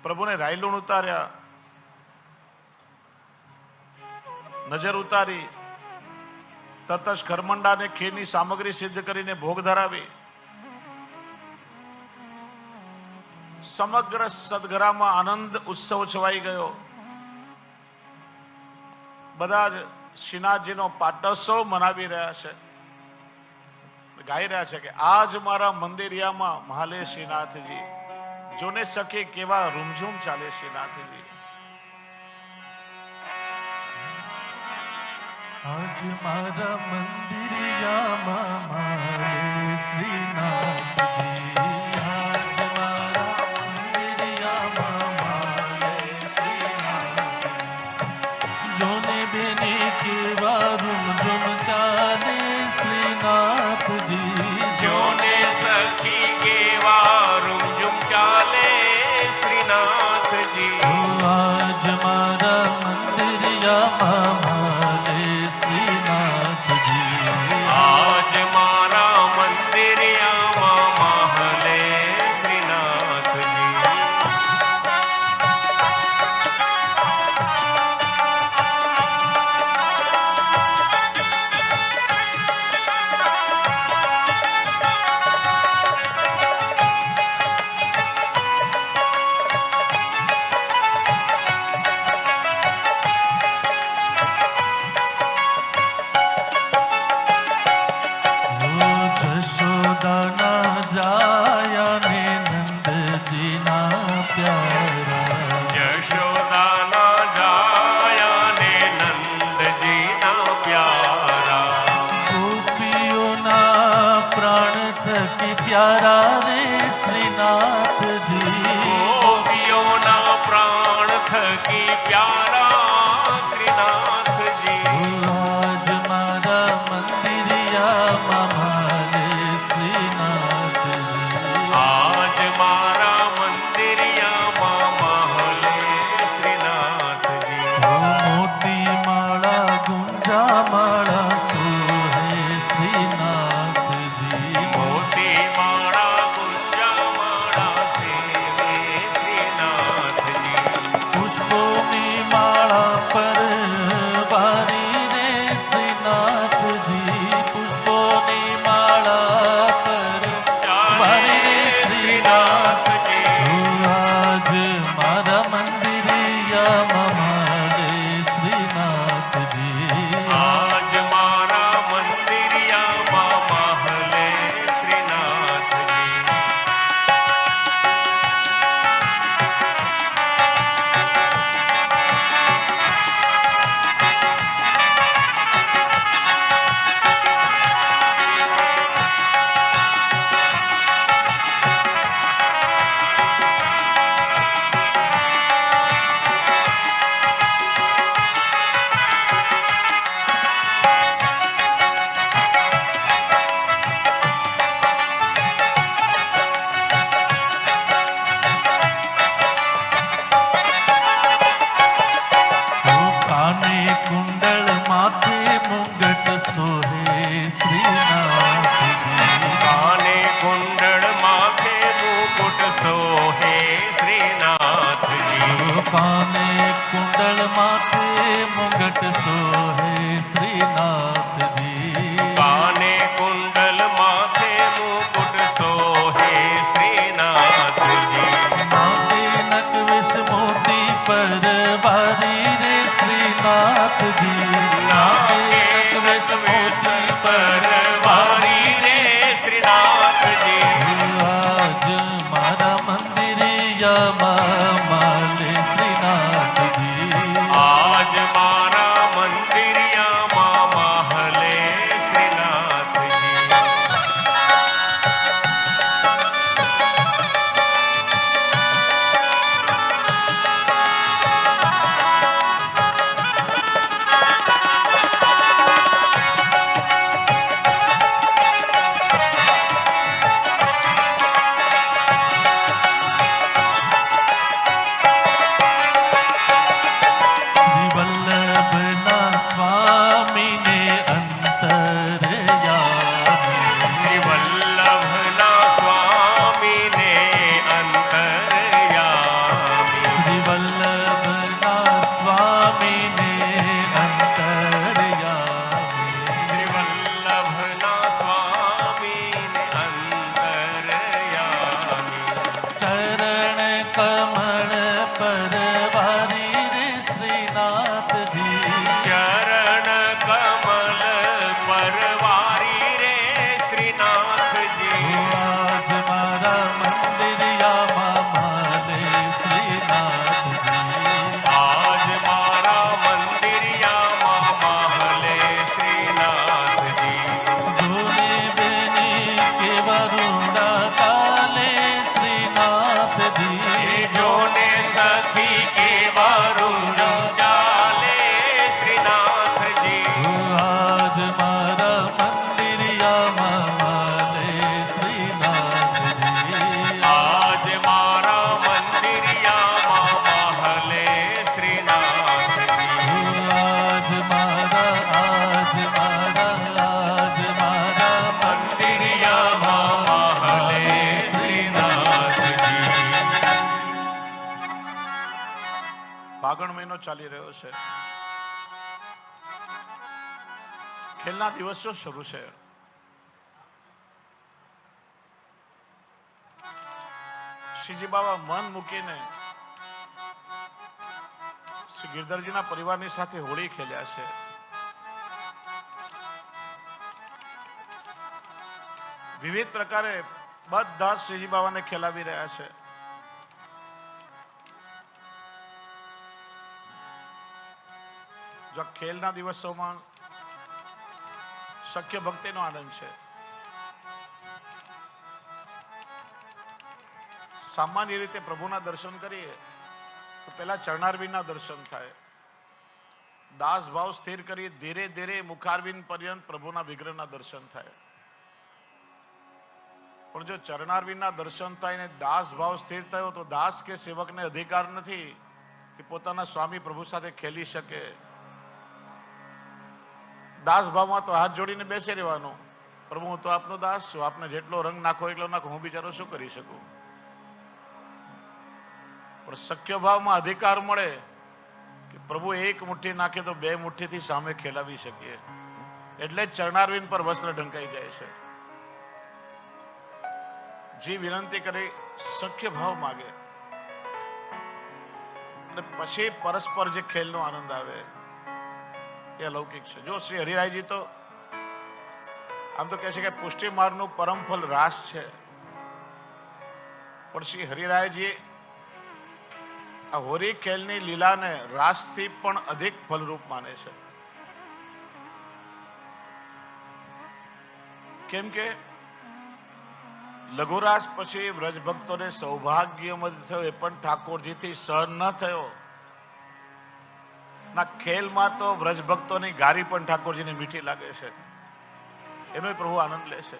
પ્રભુને રાયલુણ ઉતાર્યા. નજર ઉતારી તરત જ ખરમંડાને ખીરની સામગ્રી સિદ્ધ કરીને ભોગ ધરાવી. સમગ્ર સદગરામાં આનંદ ઉત્સવ છવાઈ ગયો. બધા જ શ્રીનાથજીનો પાટોત્સવ મનાવી રહ્યા છે, ગાઈ રહ્યા છે કે આજ મારા મંદિરિયામાં મહાલે શ્રીનાથજી, જોને સખી કેવા રૂમઝૂમ ચાલે શ્રીનાથજી. આજ મારા મંદિરિયામાં મહાલે શ્રીનાથજી, આજ મારા મંદિરિયામાં મહાલે શ્રીનાથજી, જોને બેને કેવા રૂમઝૂમ ચાલે શ્રીનાથજી, જોને સખી કેવા રૂમઝૂમ ચાલે શ્રીનાથજી. આજ મારા મંદિરિયામાં મહાલે શ્રીનાથજી, આજ મારા મંદિરિયામાં મહાલે શ્રીનાથજી. જશોદાના જાયા ને નંદજીના પ્યારા, યશોદાના જાયા ને નંદજીના પ્યારા, ગોપીઓના પ્રાણ થકી પ્યારા રે શ્રીનાથજી, ગોપીઓના પ્રાણ થકી પ્યારા શ્રીનાથજી. આજ મારા મંદિરિયામાં મહાલે શ્રીનાથજી, આજ મારા મંદિરિયામાં મહાલે શ્રીનાથજી. મોટી માળા ગુંજા માળા સોહે શ્રીનાથજી, મોટી માળા ગુંજા માળા સેવે શ્રીનાથજી. પુષ્પોની માળા પર વારી રે શ્રીનાથજી, પુષ્પોની માળા પર વારી રે શ્રીનાથજી, આજ મારા મંદિરિયામાં મહાલે શ્રીનાથજી, આજ મારા મંદિરિયામાં મહાલે શ્રીનાથજી. કાને કુંડળ માથે મુંગટ સોહે શ્રીનાથજી, કાને કુંડળ માથે મુકુટ સોહે શ્રીનાથજી. કાને કુંડળ માથે મુંગટ સોહે શ્રીનાથજી, કાને કુંડલ માથે મુકુટ સોહે શ્રીનાથજી. માથે નટવિશ મોતી પર વારી રે શ્રીનાથજી, માથે નટવિશ મોતી પર વારી રે શ્રીનાથજી. આજ મારા મંદિરિયામાં મહાલે શ્રીનાથજી, આજ મારા મંદિરિયામાં મહાલે શ્રીનાથજી. શ્રી વલ્લભના સ્વામી ચાલી રહ્યો છે, ખેલના દિવસો શરૂ છે. શ્રીજી બાબા મન મૂકીને શ્રી ગિરધરજીના પરિવારની સાથે હોળી ખેલ્યા છે. વિવિધ પ્રકારે બધા શ્રીજી બાબાને ખેલાવી રહ્યા છે. જો ખેલના દિવસોમાં સખ્ય ભક્તિનો આનંદ છે. સામાન્ય રીતે પ્રભુના દર્શન કરીએ તો પહેલા ચરણારવિંદના દર્શન થાય, દાસ ભાવ સ્થિર કરી ધીરે ધીરે મુખારવિંદ પર્યંત પ્રભુના વિગ્રહના દર્શન થાય. પણ જો ચરણારવિંદના દર્શન થાય ને દાસ ભાવ સ્થિર થયો તો દાસ કે સેવકને અધિકાર નથી કે પોતાના સ્વામી પ્રભુ સાથે ખેલી શકે. દાસ ભાવમાં તો હાથ જોડીને બેસી રહેવાનું, પ્રભુ હું તો આપનો દાસ છું, આપને જેટલો રંગ નાખો એટલો નાખો, હું બિચારો શું કરી શકું. પણ સખ્ય ભાવમાં અધિકાર મળે કે પ્રભુ એક મુઠ્ઠી નાખે તો બે મુઠ્ઠીથી સામે ખેલાવી શકીએ. એટલે જ ચરણારવિંદ પર વસ્ત્ર ઢંકાઈ જાય છે. જી વિનંતી કરી સખ્ય ભાવ માગે અને પછી પરસ્પર જે ખેલનો આનંદ આવે એ અલૌકિક છે. જો શ્રી હરિરાયજી તો આમ તો કહે છે કે પુષ્ટિ માર્ગનું પરમ ફલ રાસ છે, પણ શ્રી હરિરાયજી આ હોરી ખેલની લીલાને રાસથી પણ અધિક ફલરૂપ માને છે. કેમ કે લઘુરાસ પછી વ્રજ ભક્તોને સૌભાગ્ય થયો એ પણ ઠાકોરજીથી સહન ન થયો. ના ખેલમાં તો વ્રજ ભક્તોની ગારી પણ ઠાકોરજીને મીઠી લાગે છે, એનો પ્રભુ આનંદ લે છે.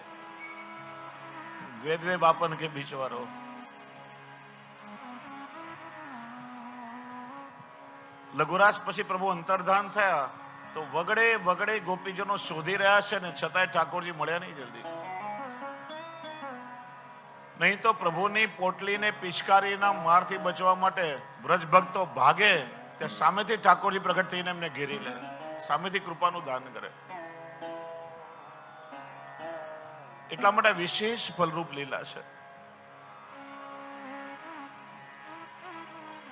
દ્વે દ્વે બાપન કે બીચવારો. લઘુરાસ પછી પ્રભુ અંતર્ધાન થયા તો વગડે વગડે ગોપીજનો શોધી રહ્યા છે ને છતાંય ઠાકોરજી મળ્યા નહીં જલ્દી. નહીં તો પ્રભુની પોટલીને પિચકારીના મારથી બચવા માટે વ્રજ ભક્તો ભાગે તે સામેથી ઠાકોરજી પ્રગટ થઈને એમને ઘેરી લે, સામેથી કૃપાનું દાન કરે. એટલા માટે વિશેષ ફલરૂપ લીલા છે.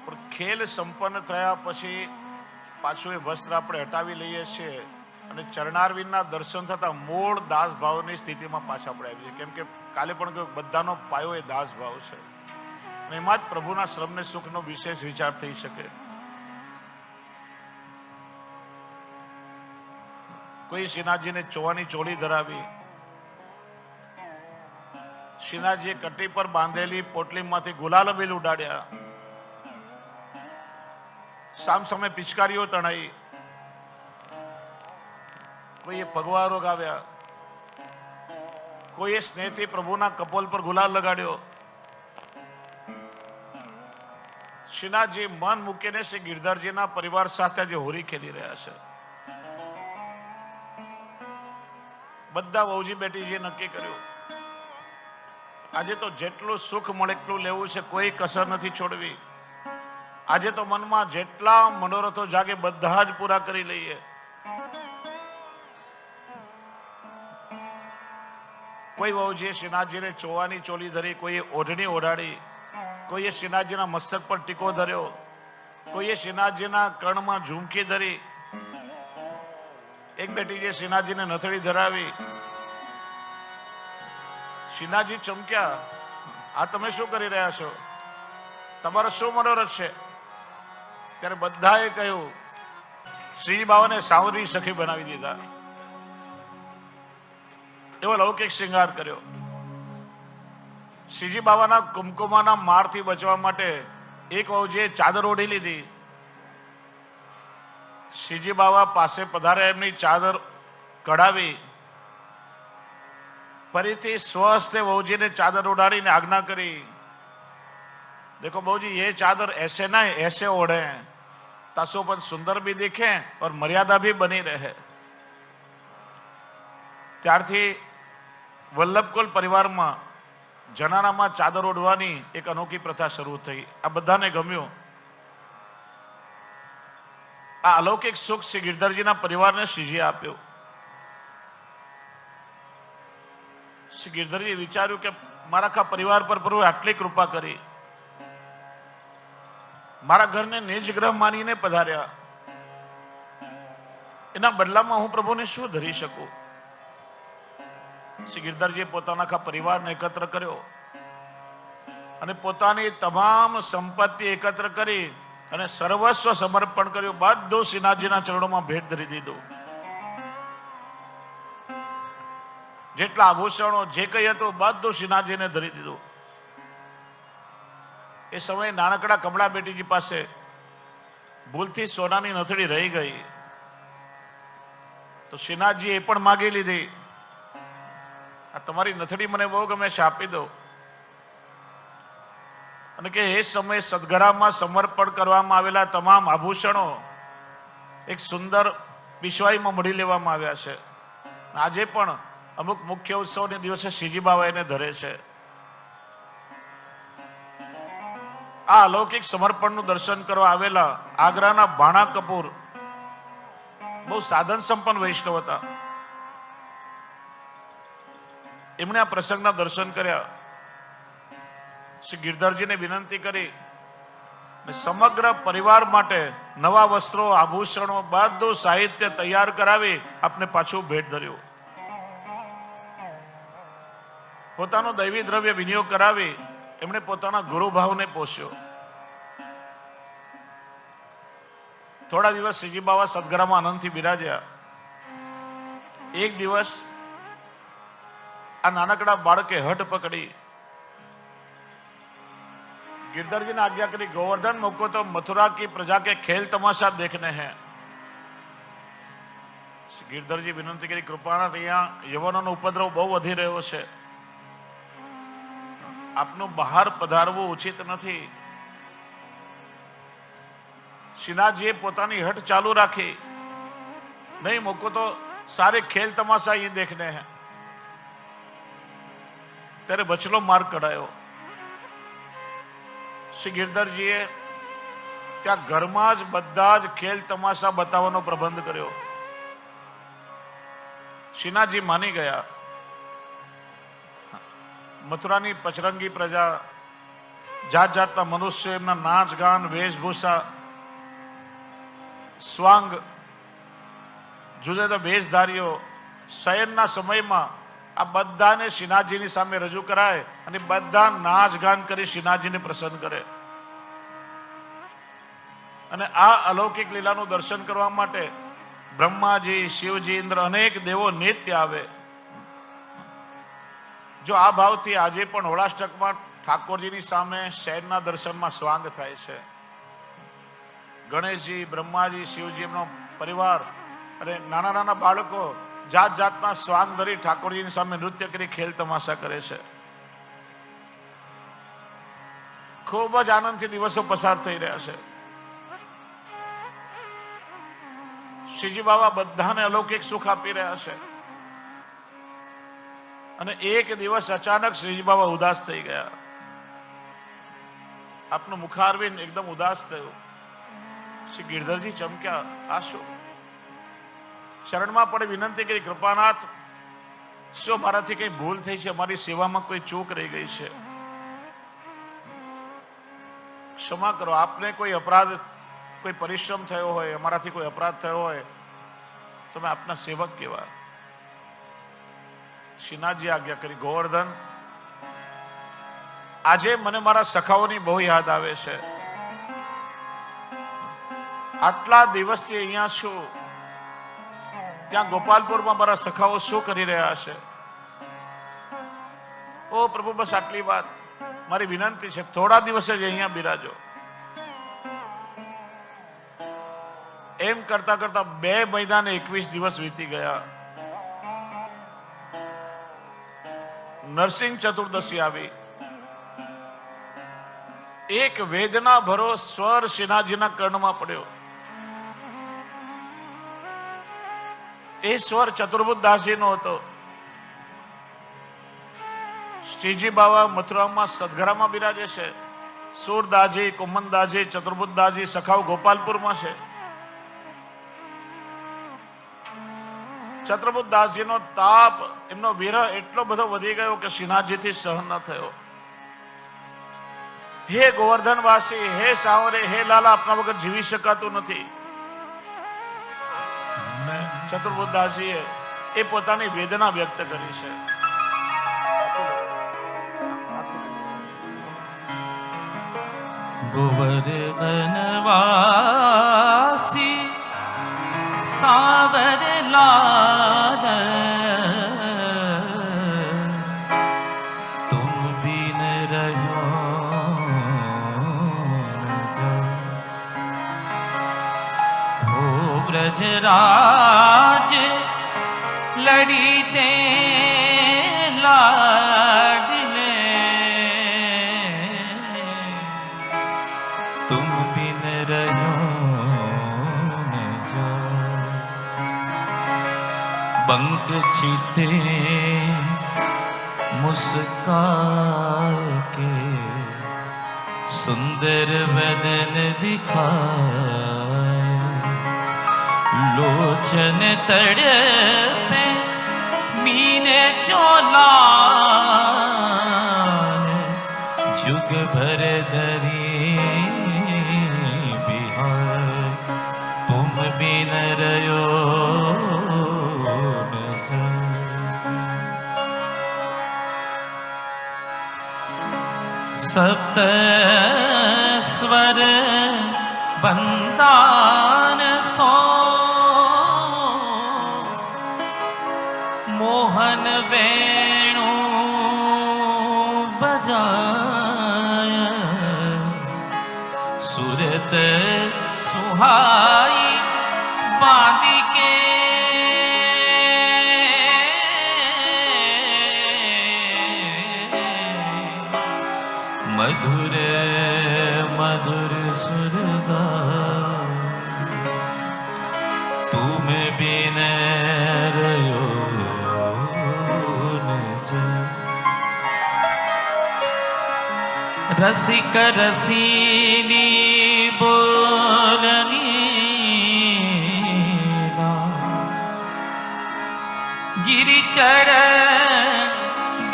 પણ ખેલ સંપન્ન થયા પછી પાછું એ વસ્ત્ર આપણે હટાવી લઈએ છીએ અને ચરણારવિંદના દર્શન થતા મૂળ દાસ ભાવની સ્થિતિમાં પાછા આપણે આવીએ. કેમ કે કાલે પણ કહ્યું બધાનો પાયો એ દાસ ભાવ છે. એમાં જ પ્રભુના શ્રમને સુખનો વિશેષ વિચાર થઈ શકે. કોઈ શ્રીનાથજીને ચોવાની ચોળી ધરાવી, શ્રીનાથજીએ કટી પર બાંધેલી પોટલીમાંથી ગુલાલ બેલ ઉડાડ્યા, સામ સામે પિચકારીઓ તણાઈ, કોઈએ ભગવારો ગાવ્યા, કોઈએ સ્નેહથી પ્રભુના કપોલ પર ગુલાલ લગાડ્યો. શ્રીનાથજી મન મૂકીને શ્રી ગિરધરજીના પરિવાર સાથે જે હોરી ખેલી રહ્યા છે. બધા વહુજી બેટીજીએ નક્કી કર્યું આજે તો જેટલું સુખ મળે એટલું લેવું છે, કોઈ કસર નથી છોડવી. આજે તો મનમાં જેટલા મનોરથો જાગે બધા જ પૂરા કરી લઈએ. કોઈ વહુજીએ શ્રીનાથજીને ચોવાની ચોલી ધરી, કોઈએ ઓઢણી ઓઢાડી, કોઈએ શ્રીનાથજીના મસ્તક પર ટીકો ધર્યો, કોઈએ શ્રીનાથજીના કર્ણમાં ઝુમકી ધરી, એક બેટીજીએ શ્રીનાથજીને નથડી ધરાવી. શ્રીનાથજી ચમક્યા, આ તમે શું કરી રહ્યા છો? તમારો શું મનોરથ છે? ત્યારે બધાએ કહ્યું શ્રી બાવાને સાવરી સખી બનાવી દીધા, એવો લૌકિક શ્રૃંગાર કર્યો. શ્રીજી બાવાના કુમકુમાના મારથી બચવા માટે એક વહુજીએ ચાદર ઓઢી લીધી. શ્રીજી બાવા પાસે પધાર્યા, એમની ચાદર કઢાવી, ફરીથી સ્વહસ્તે વહુજીને ચાદર ઓઢાડીને આજ્ઞા કરી, देखो बहू जी ये चादर ऐसे ना ऐसे ओढ़े ताकि पर सुंदर भी दिखे और मर्यादा भी बनी रहे. ત્યારથી વલ્લભકુલ પરિવારમાં જનાનામાં ચાદર ઓઢવાની એક અનોખી પ્રથા શરૂ થઈ. આ બધાને ગમ્યું. આ અલૌકિક સુખ શ્રી ગિરધરજીના પરિવારને શ્રીજીએ આપ્યું. શ્રી ગિરધરજીએ વિચાર્યું કે મારા આખા પરિવાર પર પ્રભુએ આટલી કૃપા કરી, મારા ઘરને નિજ ગ્રહ માનીને પધાર્યા, એના બદલામાં હું પ્રભુને શું ધરી શકું? શ્રી ગિરધરજીએ પોતાના આખા પરિવારને એકત્ર કર્યો અને પોતાની તમામ સંપત્તિ એકત્ર કરી અને સર્વસ્વ સમર્પણ કર્યું. બધું શ્રીનાથજીના ચરણોમાં ભેટ ધરી દીધું. જેટલા આભૂષણો જે કંઈ હતું બધું શ્રીનાથજીને ધરી દીધું. એ સમયે નાનકડા કમળા બેટીજી પાસે ભૂલથી સોનાની નથડી રહી ગઈ તો શ્રીનાથજી એ પણ માગી લીધી. આ તમારી નથડી મને બહુ ગમે છે, આપી દો. અને કે એ સમયે સદગરામાં સમર્પણ કરવામાં આવેલા તમામ આભૂષણો એક સુંદર પીશવાઈમાં મળી લેવામાં આવ્યા છે. આજે પણ અમુક મુખ્ય ઉત્સવને દિવસે શ્રીજી બાવા એને ધરે છે. આ અલૌકિક સમર્પણનું દર્શન કરવા આવેલા આગ્રાના ભાણા કપૂર બહુ સાધન સંપન્ન વૈષ્ણવ હતા. એમણે આ પ્રસંગના દર્શન કર્યા. શ્રી ગિરધરજીને વિનંતી કરી સમગ્ર પરિવાર માટે નવા વસ્ત્રો, આભૂષણો, બધું સાહિત્ય તૈયાર કરાવી આપને પાછું ભેટ ધર્યું. પોતાનો દૈવી દ્રવ્ય વિનિયોગ કરાવી એમણે પોતાના ગુરુભાવને પોષ્યો. થોડા દિવસ શ્રીજી બાવા સદગરામાં આનંદથી બિરાજ્યા. એક દિવસ આ નાનકડા બાળકે હઠ પકડી गिरधर जी ने आज्ञा करी, गोवर्धन मुझको तो मथुरा की प्रजा के खेल तमाशा देखने हैं. गिरधरजी विनंती કરી, કૃપાનાથ અહીંયા યવનોનો ઉપદ્રવ બહુ વધી રહ્યો છે, આપનું બહાર પધારવું ઉચિત નથી. શ્રીનાથજીએ પોતાની હઠ ચાલુ રાખી, નહીં મુझको तो सारे खेल तमाशा ये देखने हैं. ત્યારે બચલો માર્ગ કઢાયો. શ્રી ગિરધરજીએ ત્યાં ઘરમાં જ બધા જ ખેલ તમાશા બતાવવાનો પ્રબંધ કર્યો. શ્રીનાથજી માની ગયા. મથુરાની પચરંગી પ્રજા, જાત જાતના મનુષ્યો, એમના નાચ ગાન, વેશભૂષા, સ્વાંગ, જુદા જુદા વેશધારીઓ, શયનના સમયમાં આ બધાને શ્રીનાથજીની સામે રજૂ કરાય અને બધા નાચ ગાન કરી શ્રીનાથજીને પ્રસન્ન કરે. અને આ અલૌકિક લીલાનું દર્શન કરવા માટે બ્રહ્માજી, શિવજી, ઇન્દ્ર અનેક દેવો નિત્ય આવે. જો આ ભાવથી આજે પણ હોળાષ્ટકમાં ઠાકોરજીની સામે શયનના દર્શનમાં સ્વાંગ થાય છે. ગણેશજી, બ્રહ્માજી, શિવજી, એમનો પરિવાર અને નાના નાના બાળકો જાત જાતના સ્વાંગ ધરી ઠાકોરજીની સામે નૃત્ય કરી ખેલ તમાશા કરે છે. ખૂબ જ આનંદથી દિવસો પસાર થઈ રહ્યા છે. શ્રીજી બાબા બધાને અલૌકિક સુખ આપી રહ્યા છે. અને એક દિવસ અચાનક શ્રીજી બાબા ઉદાસ થઈ ગયા. આપનું મુખારવિંદ એકદમ ઉદાસ થયું. શ્રી ગિરધરજી ચમક્યા. આ શું? શરણમાં પડે વિનંતી કરી, કૃપાનાથ, શું મારાથી કઈ ભૂલ થઈ છે? અમારી સેવામાં કોઈ ચૂક રહી ગઈ છે, ક્ષમા કરો. આપને કોઈ અપરાધ, કોઈ પરિશ્રમ થયો હોય, અમારાથી કોઈ અપરાધ થયો હોય તો મેં આપના સેવક કેવા. શ્રીનાથજી આજ્ઞા કરી, ગોવર્ધન, આજે મને મારા સખાઓની બહુ યાદ આવે છે. આટલા દિવસથી અહીંયા છું, ત્યાં ગોપાલપુરમાં મારા સખાઓ શું કરી રહ્યા છે? ઓ પ્રભુ, બસ આટલી વાત. મારી વિનંતી છે, થોડા દિવસે જ અહીંયા બિરાજો. એમ કરતા કરતા 2 મહિના ને 21 દિવસ વીતી ગયા. નરસિંહ ચતુર્દશી આવી. એક વેદના ભરો સ્વર શ્રીનાથજીના કર્ણમાં પડ્યો. એ સ્વર ચતુર્બુદ્ધદાસજીનો હતો. શ્રીજી બાવા મથુરામાં સદગરામાં બિરાજે છે. સૂરદાસજી, કુમનદાસજી, ચતુર્બુદ્ધદાસજી સખાઓ ગોપાલપુરમાં છે. છત્રપુર દાસજીનો તાપ, એમનો વિરહ એટલો બધો વધી ગયો કે શ્રીનાથજીથી સહન ન થયો. હે ગોવર્ધનવાસી, હે સાવરે, હે લાલા, આપના વગર જીવી શકાતું નથી. છત્રપુર દાસજીએ એ પોતાની વેદના વ્યક્ત કરી છે. गोवर्धनवासी सावर लाल, तुम बिन रहो हो ब्रजराज लड़ी ते लाडले, तुम बिन रहो न जाओ। बंक छिते मुस्कान के सुंदर बदन दिखाए, लोचन तड़पे मीने चोला, जुग भर धरी बिहार, तुम बिन रहो न जाओ। सप्त स्वर बंदान सो मोहन वेणु बजाय, सुरत सुहाई बांधी के मधुर मधुर सुर गाओ, तुम बिन रहो न जाओ। रसिक रसीली बोलनी गिरि चढ़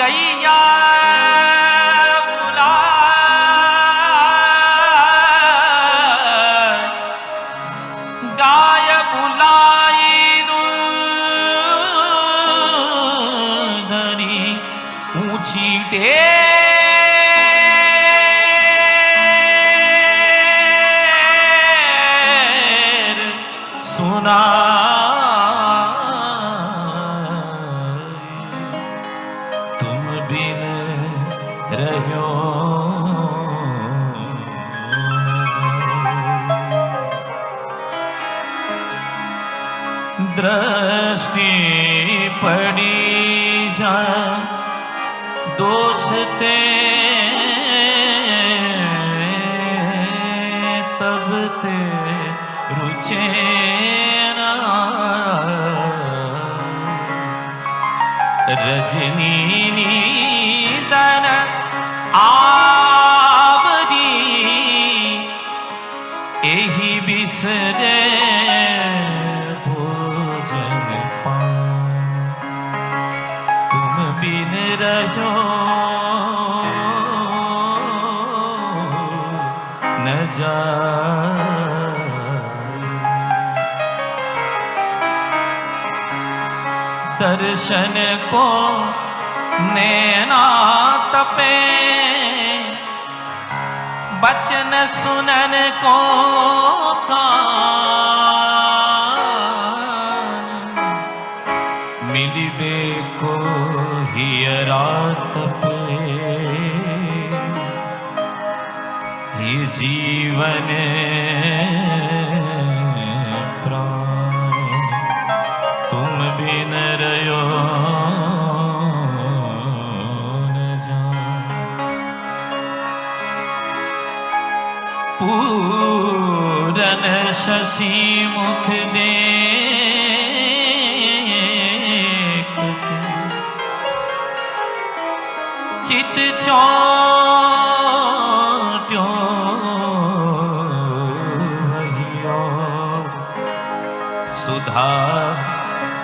गैया गाय बुलाई धनी ऊंची ढेर सुना, तुम बिन रहो दृष्टि पड़ी जा दोस्ते तब ते रुचे ना, रजनी नीदन आवरी एही बिसरे भोजन पान, तुम बिन रहो न जाओ। दर्शन को नैना तपे, बचन सुनन को कान, मिलिबे को हियरा तपे, ये जीवन प्राण, तुम बिन रहो न जाओ। पूरन शशि मुख देख चित चोट्यो सुधा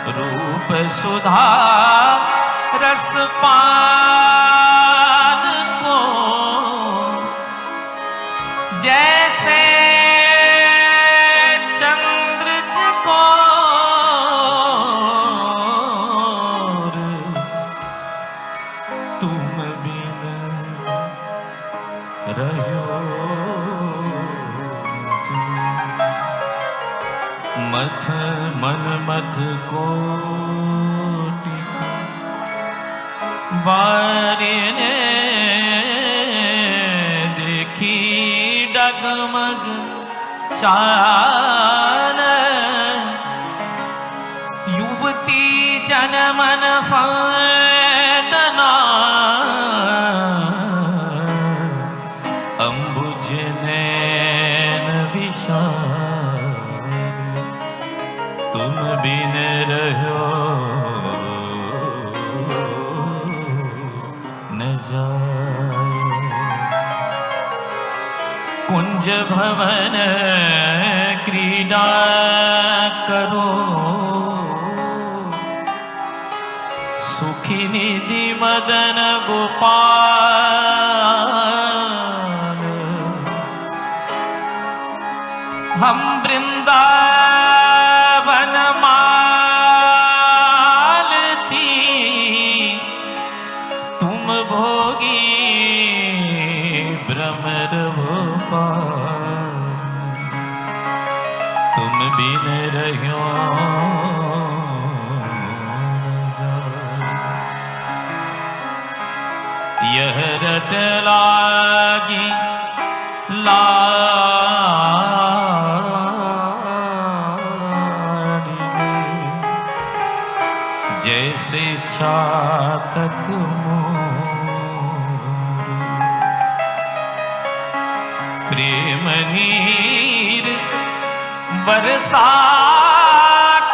रूप सुधा रस पान को जैसे चंद्र चकोर तुम बिन रहो मथ मन मथ को बारिने देखी डगमग चाल युवती जन मन फदना अंबुज नैन विशाल तुम बिन रहो न जाए कुंज भवन क्रीडा करो सुखी निधि मदन गोपाल हम वृंदावन मालती तुम भोगी भ्रमर भोपाल तुम बिन रहो यह रट लागी लाड़ी जैसे चातक प्रेम नीर बरसा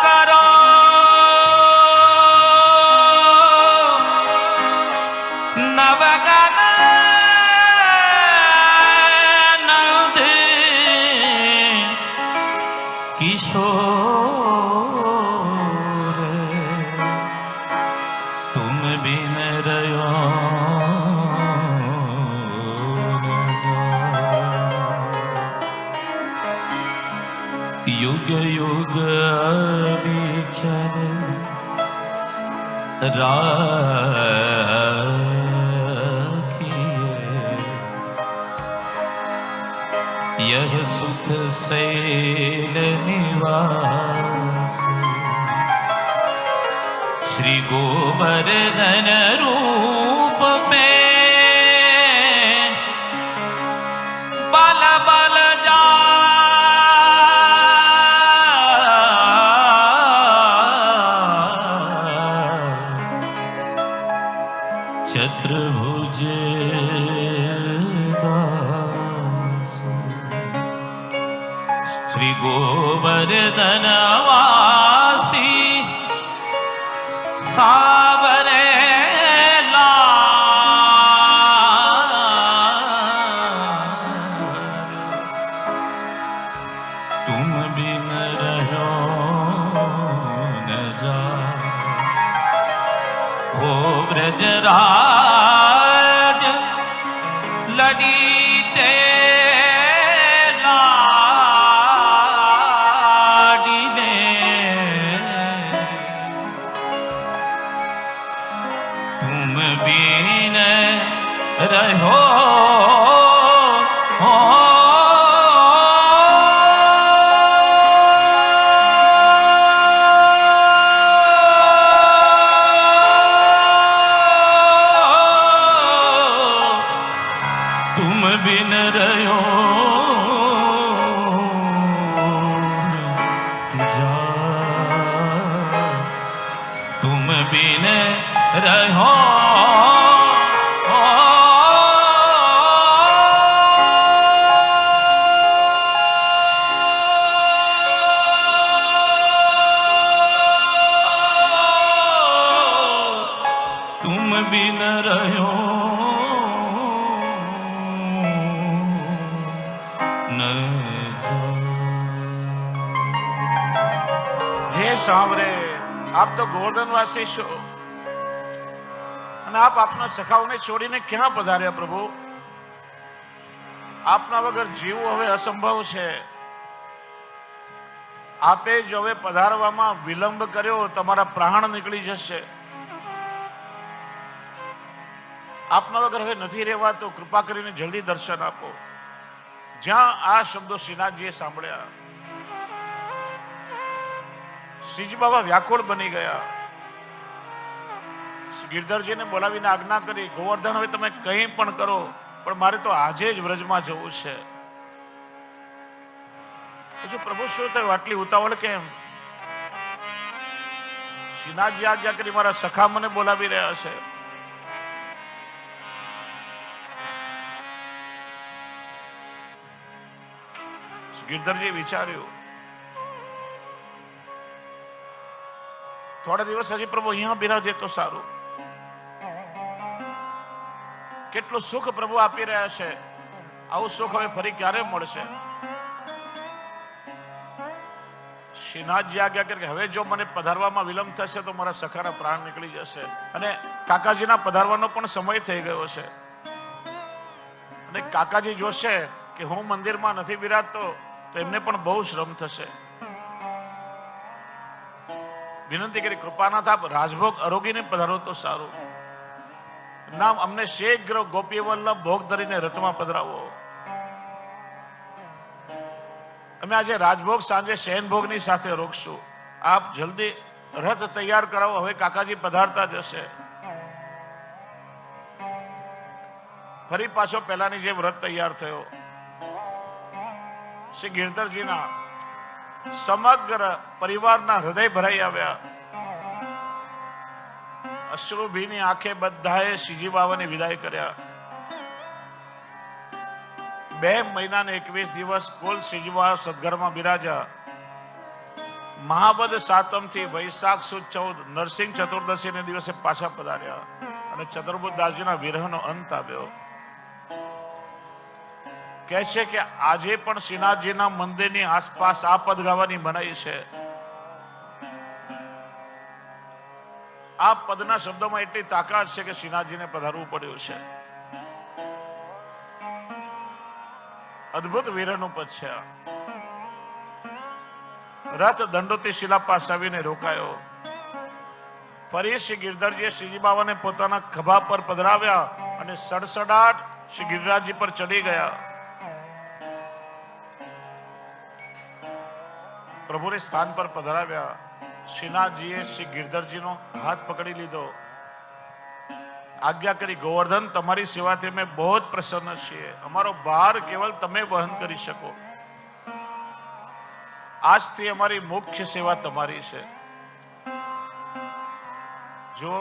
करो नवगन नंद किशोर तुम बिन रहो युग युग विचर राखिए यह सुख शैल निवास श्री गोवर्धन रूप में बल बल जा चतुर्भुज श्री गोवर्धन वासी सावरे तुम बिन रहो न जा हो ब्रजराज लड़ीते लाडी ने तुम बिन रहो तुम बिन रहो जा तुम बिन रहो तुम बिन रहो न जा। હે સાંભરે આપ તો ગોવર્ધનવાસી છો અને આપ આપના સખાઓને છોડીને ક્યાં પધાર્યા પ્રભુ? આપના વગર જીવવું હવે અસંભવ છે. આપે જો હવે પધારવામાં વિલંબ કર્યો, તમારા પ્રાણ નીકળી જશે. આપના વગર હવે નથી રહેવાતો. કૃપા કરીને જલ્દી દર્શન આપો. જ્યાં આ શબ્દો શ્રીનાથજીએ સાંભળ્યા, શ્રીજી બાબા વ્યાકુળ બની ગયા. ગિરધરજીને બોલાવીને આજ્ઞા કરી, ગોવર્ધન હવે તમે કંઈ પણ કરો, પણ મારે તો આજે જ વ્રજમાં જવું છે. પછી પ્રભુ શું થયું? આટલી ઉતાવળ કેમ? શ્રીનાથજી આજ્ઞા કરી, મારા સખા મને બોલાવી રહ્યા છે. ગિરધરજી વિચાર્યું, થોડા દિવસ હજી પ્રભુ અહીંયા બિરાજે તો સારું. કેટલું સુખ પ્રભુ આપી રહ્યા છે. આવું સુખ હવે ફરી ક્યારે મળશે? શ્રીનાથજી આજ્ઞા કરે, હવે જો મને પધારવામાં વિલંબ થશે તો મારા સખાના પ્રાણ નીકળી જશે. અને કાકાજીના પધારવાનો પણ સમય થઈ ગયો છે. અને કાકાજી જોશે કે હું મંદિરમાં નથી બિરાજતો તો એમને પણ બહુ શ્રમ થશે. વિનંતી કરી, કૃપાનાથ આપ રાજભોગ આરોગીને પધારો તો સારું. નામ અમને શીઘ્ર ગોપી વલ્લભ ભોગ ધરીને રથમાં પધરાવો. અમે આજે રાજભોગ સાંજે શયનભોગની સાથે રોકશું. આપ જલ્દી રથ તૈયાર કરાવો. હવે કાકાજી પધારતા જશે. ફરી પાછો પહેલાની જેમ રથ તૈયાર થયો. શ્રી ગિરધરજીના સમગ્ર પરિવારના હૃદય ભરાઈ આવ્યા. અશ્રુભીની આંખે બધાએ શ્રીજી બાબાને વિદાય કર્યા. 2 મહિના ને 21 દિવસ કુલ શ્રીજી બાબા સદઘરમાં બિરાજ્યા. મહાબદ સાતમ થી વૈશાખ સુદ 14 નરસિંહ ચતુર્દશી ને દિવસે પાછા પધાર્યા અને ચતુર્બુદ્ધદાસજીના વિરહનો અંત આવ્યો. કહે છે કે આજે પણ શ્રીનાથજીના મંદિરની આસપાસ આ પદ ગાવાની મનાઈ છે. આ પદના શબ્દોમાં એટલી તાકાત છે કે શ્રીનાથજીને પધારવું પડ્યું છે. અદ્ભુત વિરહનું પદ છે. રથ દંડોતી શિલા પાસે આવીને રોકાયો. ફરી શ્રી ગિરધરજીએ શ્રીજી બાબાને પોતાના ખભા પર પધરાવ્યા અને સડસડાટ શ્રી ગિરિરાજજી પર ચડી ગયા. પ્રભુને સ્થાન પર પધરાવ્યા. શ્રીનાથજીએ શ્રી ગિરધરજીનો હાથ પકડી લીધો. આજ્ઞા કરી, ગોવર્ધન તમારી સેવાથી અમે બહુ જ પ્રસન્ન છીએ. અમારો ભાર કેવલ તમે વહન કરી શકો. આજથી અમારી મુખ્ય સેવા તમારી છે. જો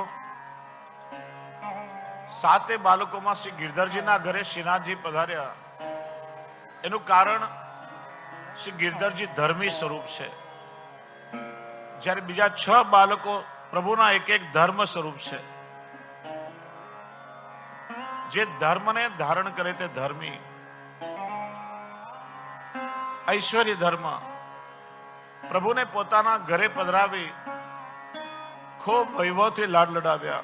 7 બાળકોમાં શ્રી ગિરધરજીના ઘરે શ્રીનાથજી પધાર્યા, એનું કારણ શ્રી ગિરધરજી ધર્મી સ્વરૂપ છે, જ્યારે બીજા 6 બાળકો પ્રભુના એક ધર્મ સ્વરૂપ છે. જે ધર્મને ધારણ કરે તે ધર્મી. ઐશ્વર્ય ધર્મ પ્રભુને પોતાના ઘરે પધરાવી ખૂબ વૈભવથી લાડ લડાવ્યા.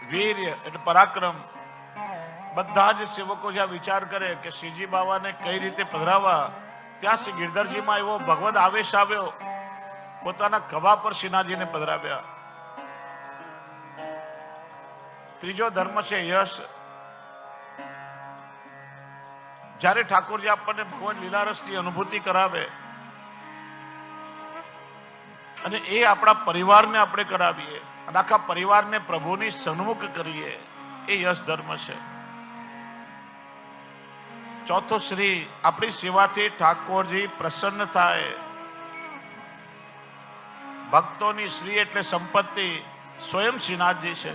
વીર્ય એટલે પરાક્રમ. બધા જ સેવકો જ્યાં વિચાર કરે કે શ્રીજી બાબાને કઈ રીતે પધરાવવા, ત્યાં શ્રી ગિરધરજીમાં એવો ભગવદ આવેશ આવ્યો. પોતાના ખભા પર શ્રીનાથજીને પધરાવ્યા. ત્રીજો ધર્મ છે યશ. જ્યારે ઠાકોરજી આપણને ભગવાન લીલારસની અનુભૂતિ કરાવે અને એ આપણા પરિવારને આપણે કરાવીએ અને આખા પરિવારને પ્રભુની સન્મુખ કરીએ, એ યશ ધર્મ છે. ચોથો શ્રી, આપણી સેવાથી ઠાકોરજી પ્રસન્ન થાય. ભક્તોની શ્રી એટલે સંપત્તિ સ્વયં શ્રીનાથજી છે.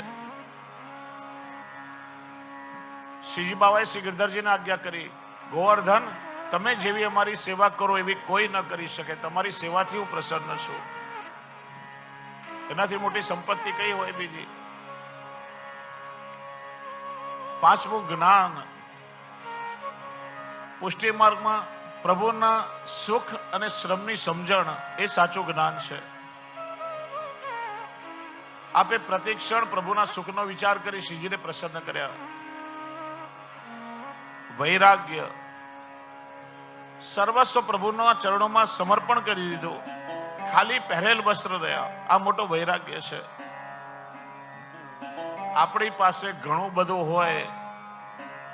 શ્રીજી બાબાએ શ્રી ગિરધરજીને આજ્ઞા કરી, ગોવર્ધન તમે જેવી અમારી સેવા કરો એવી કોઈ ન કરી શકે. તમારી સેવાથી હું પ્રસન્ન છું. એનાથી મોટી સંપત્તિ કઈ હોય બીજી? 5મું જ્ઞાન. પુષ્ટિ માર્ગમાં પ્રભુના સુખ અને શ્રમની સમજણ એ સાચું જ્ઞાન છે. આપે પ્રતિક્ષણ પ્રભુના સુખનો વિચાર કરી શ્રીજીને પ્રસન્ન કર્યા. વૈરાગ્ય, સર્વસ્વ પ્રભુના ચરણોમાં સમર્પણ કરી દીધું, ખાલી પહેરેલ વસ્ત્ર રહ્યા. આ મોટો વૈરાગ્ય છે. આપણી પાસે ઘણું બધું હોય,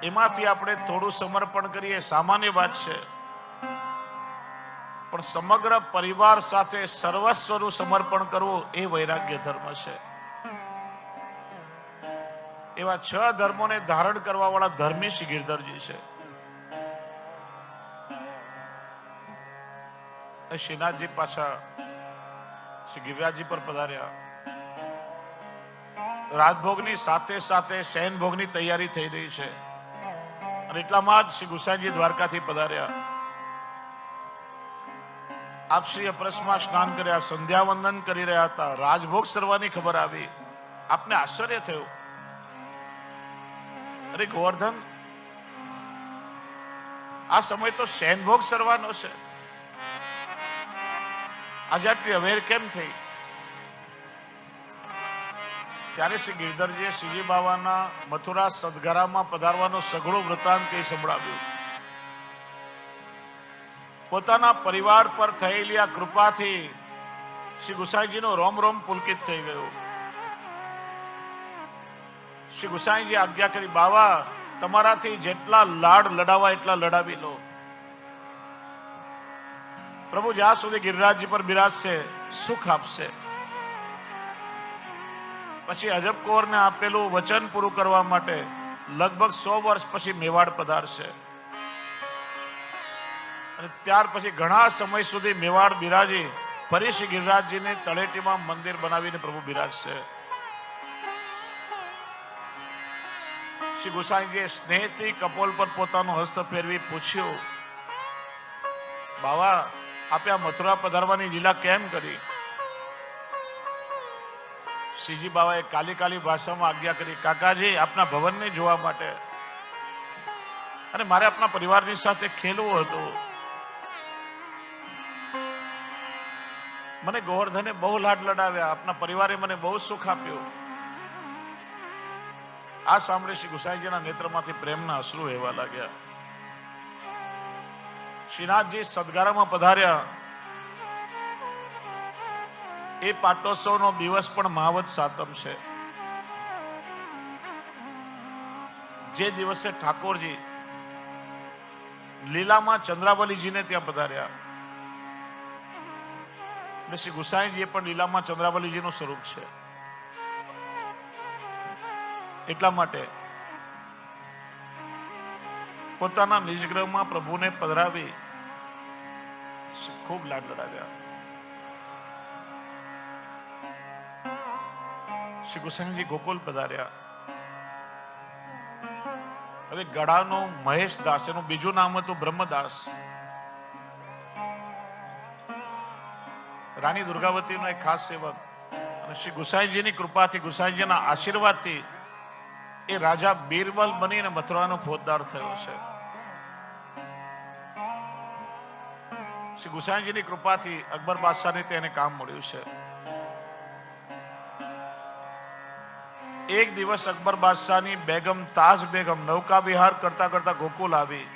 એમાંથી આપણે થોડું સમર્પણ કરીએ, સામાન્ય વાત છે. પણ સમગ્ર પરિવાર સાથે સર્વસ્વનું સમર્પણ કરવું એ વૈરાગ્ય ધર્મ છે. એવા 6 ધર્મોને ધારણ કરવા વાળા ધર્મી શ્રી ગિરધરજી છે. શ્રીનાથજી પાછા શ્રી ગિરિરાજજી પર પધાર્યા. રાજભોગની સાથે સાથે શયન ભોગની તૈયારી થઈ રહી છે અને એટલામાં જ શ્રી ગુસાઈજી દ્વારકાથી પધાર્યા. આપ શ્રી અપરસમાં સ્નાન કર્યા, સંધ્યાવંદન કરી રહ્યા હતા, રાજભોગ સર્વાની ખબર આવી. આપને આશ્ચર્ય થયું, અરે ગોવર્ધન, આ સમય તો શયનભોગ સર્વાનો છે, આજે આટલી અવેર કેમ થઈ? ત્યારે શ્રી ગિરધરજીએ શ્રીજી બાવાના મથુરા સદગરામાં પધારવાનો સઘળો વૃત્તાંત કહી સંભળાવ્યું. પોતાના પરિવાર પર થયેલી આ કૃપાથી શ્રી ગુસાઈજીનો રોમ રોમ પુલકિત થઈ ગયો. શ્રી ગુસાઈજી આજ્ઞા કરી, બાવા, તમારાથી જેટલા લાડ લડાવા એટલા લડાવી લો. પ્રભુ જ્યાં સુધી ગિરિરાજજી પર બિરાજશે સુખ આપશે. પછી અજબ કૌરને આપેલું વચન પૂરું કરવા માટે લગભગ 100 વર્ષ પછી મેવાડ પધારશે અને ત્યાર પછી ઘણા સમય સુધી મેવાડ બિરાજી ફરી શ્રી ગિરિરાજજીની તળેટીમાં મંદિર બનાવીને પ્રભુ બિરાજશે. શ્રી ગુસાઈજીએ સ્નેહથી કપોલ પર પોતાનો હસ્ત ફેરવી પૂછ્યું, બાવા, આપે આ મથુરા પધારવાની લીલા કેમ કરી? શ્રીજી બાવાએ કાલી કાલી ભાષામાં આજ્ઞા કરી, કાકાજી, આપના ભવનને જોવા માટે અને મારે આપના પરિવારની સાથે ખેલવું હતું. મને ગોવર્ધને બહુ લાડ લડાવ્યા, આપના પરિવારે મને બહુ સુખ આપ્યું. આ સાંભળી શ્રી ગુસાઈજીના નેત્રમાંથી પ્રેમના અશ્રુ વહેવા લાગ્યા. શ્રીનાથજી સદગારામાં પધાર્યા. એ પાટોત્સવનો દિવસ પણ મહાવત સાતમ છે. જે દિવસે ઠાકોરજી લીલામાં ચંદ્રાવલીજીને ત્યાં પધાર્યા અને શ્રી ગુસાઈજી પણ લીલામાં ચંદ્રાવલીજીનું સ્વરૂપ છે. એટલા માટે પોતાના નિજગ્રહમાં પ્રભુને પધરાવી ખૂબ લાડ લડાવ્યા. શ્રી ગુસાઈજી ગોકુલ પધાર્યા. હવે ગળાનો મહેશદાસ, એનું બીજું નામ હતું બ્રહ્મદાસ, રાણી દુર્ગાવતીનો એક ખાસ સેવક, અને શ્રી ગુસાઈજીની કૃપાથી, ગુસાઈજીના આશીર્વાદથી એ રાજા બીરબલ બનીને મથુરાનો ફોજદાર થયો છે. શ્રી ગુસાઈજીની કૃપાથી અકબર બાદશાહને તેને કામ મળ્યું છે. એક દિવસ અકબર બાદશાહની બેગમ તાજ બેગમ નૌકા વિહાર કરતા કરતા ગોકુલ આવી.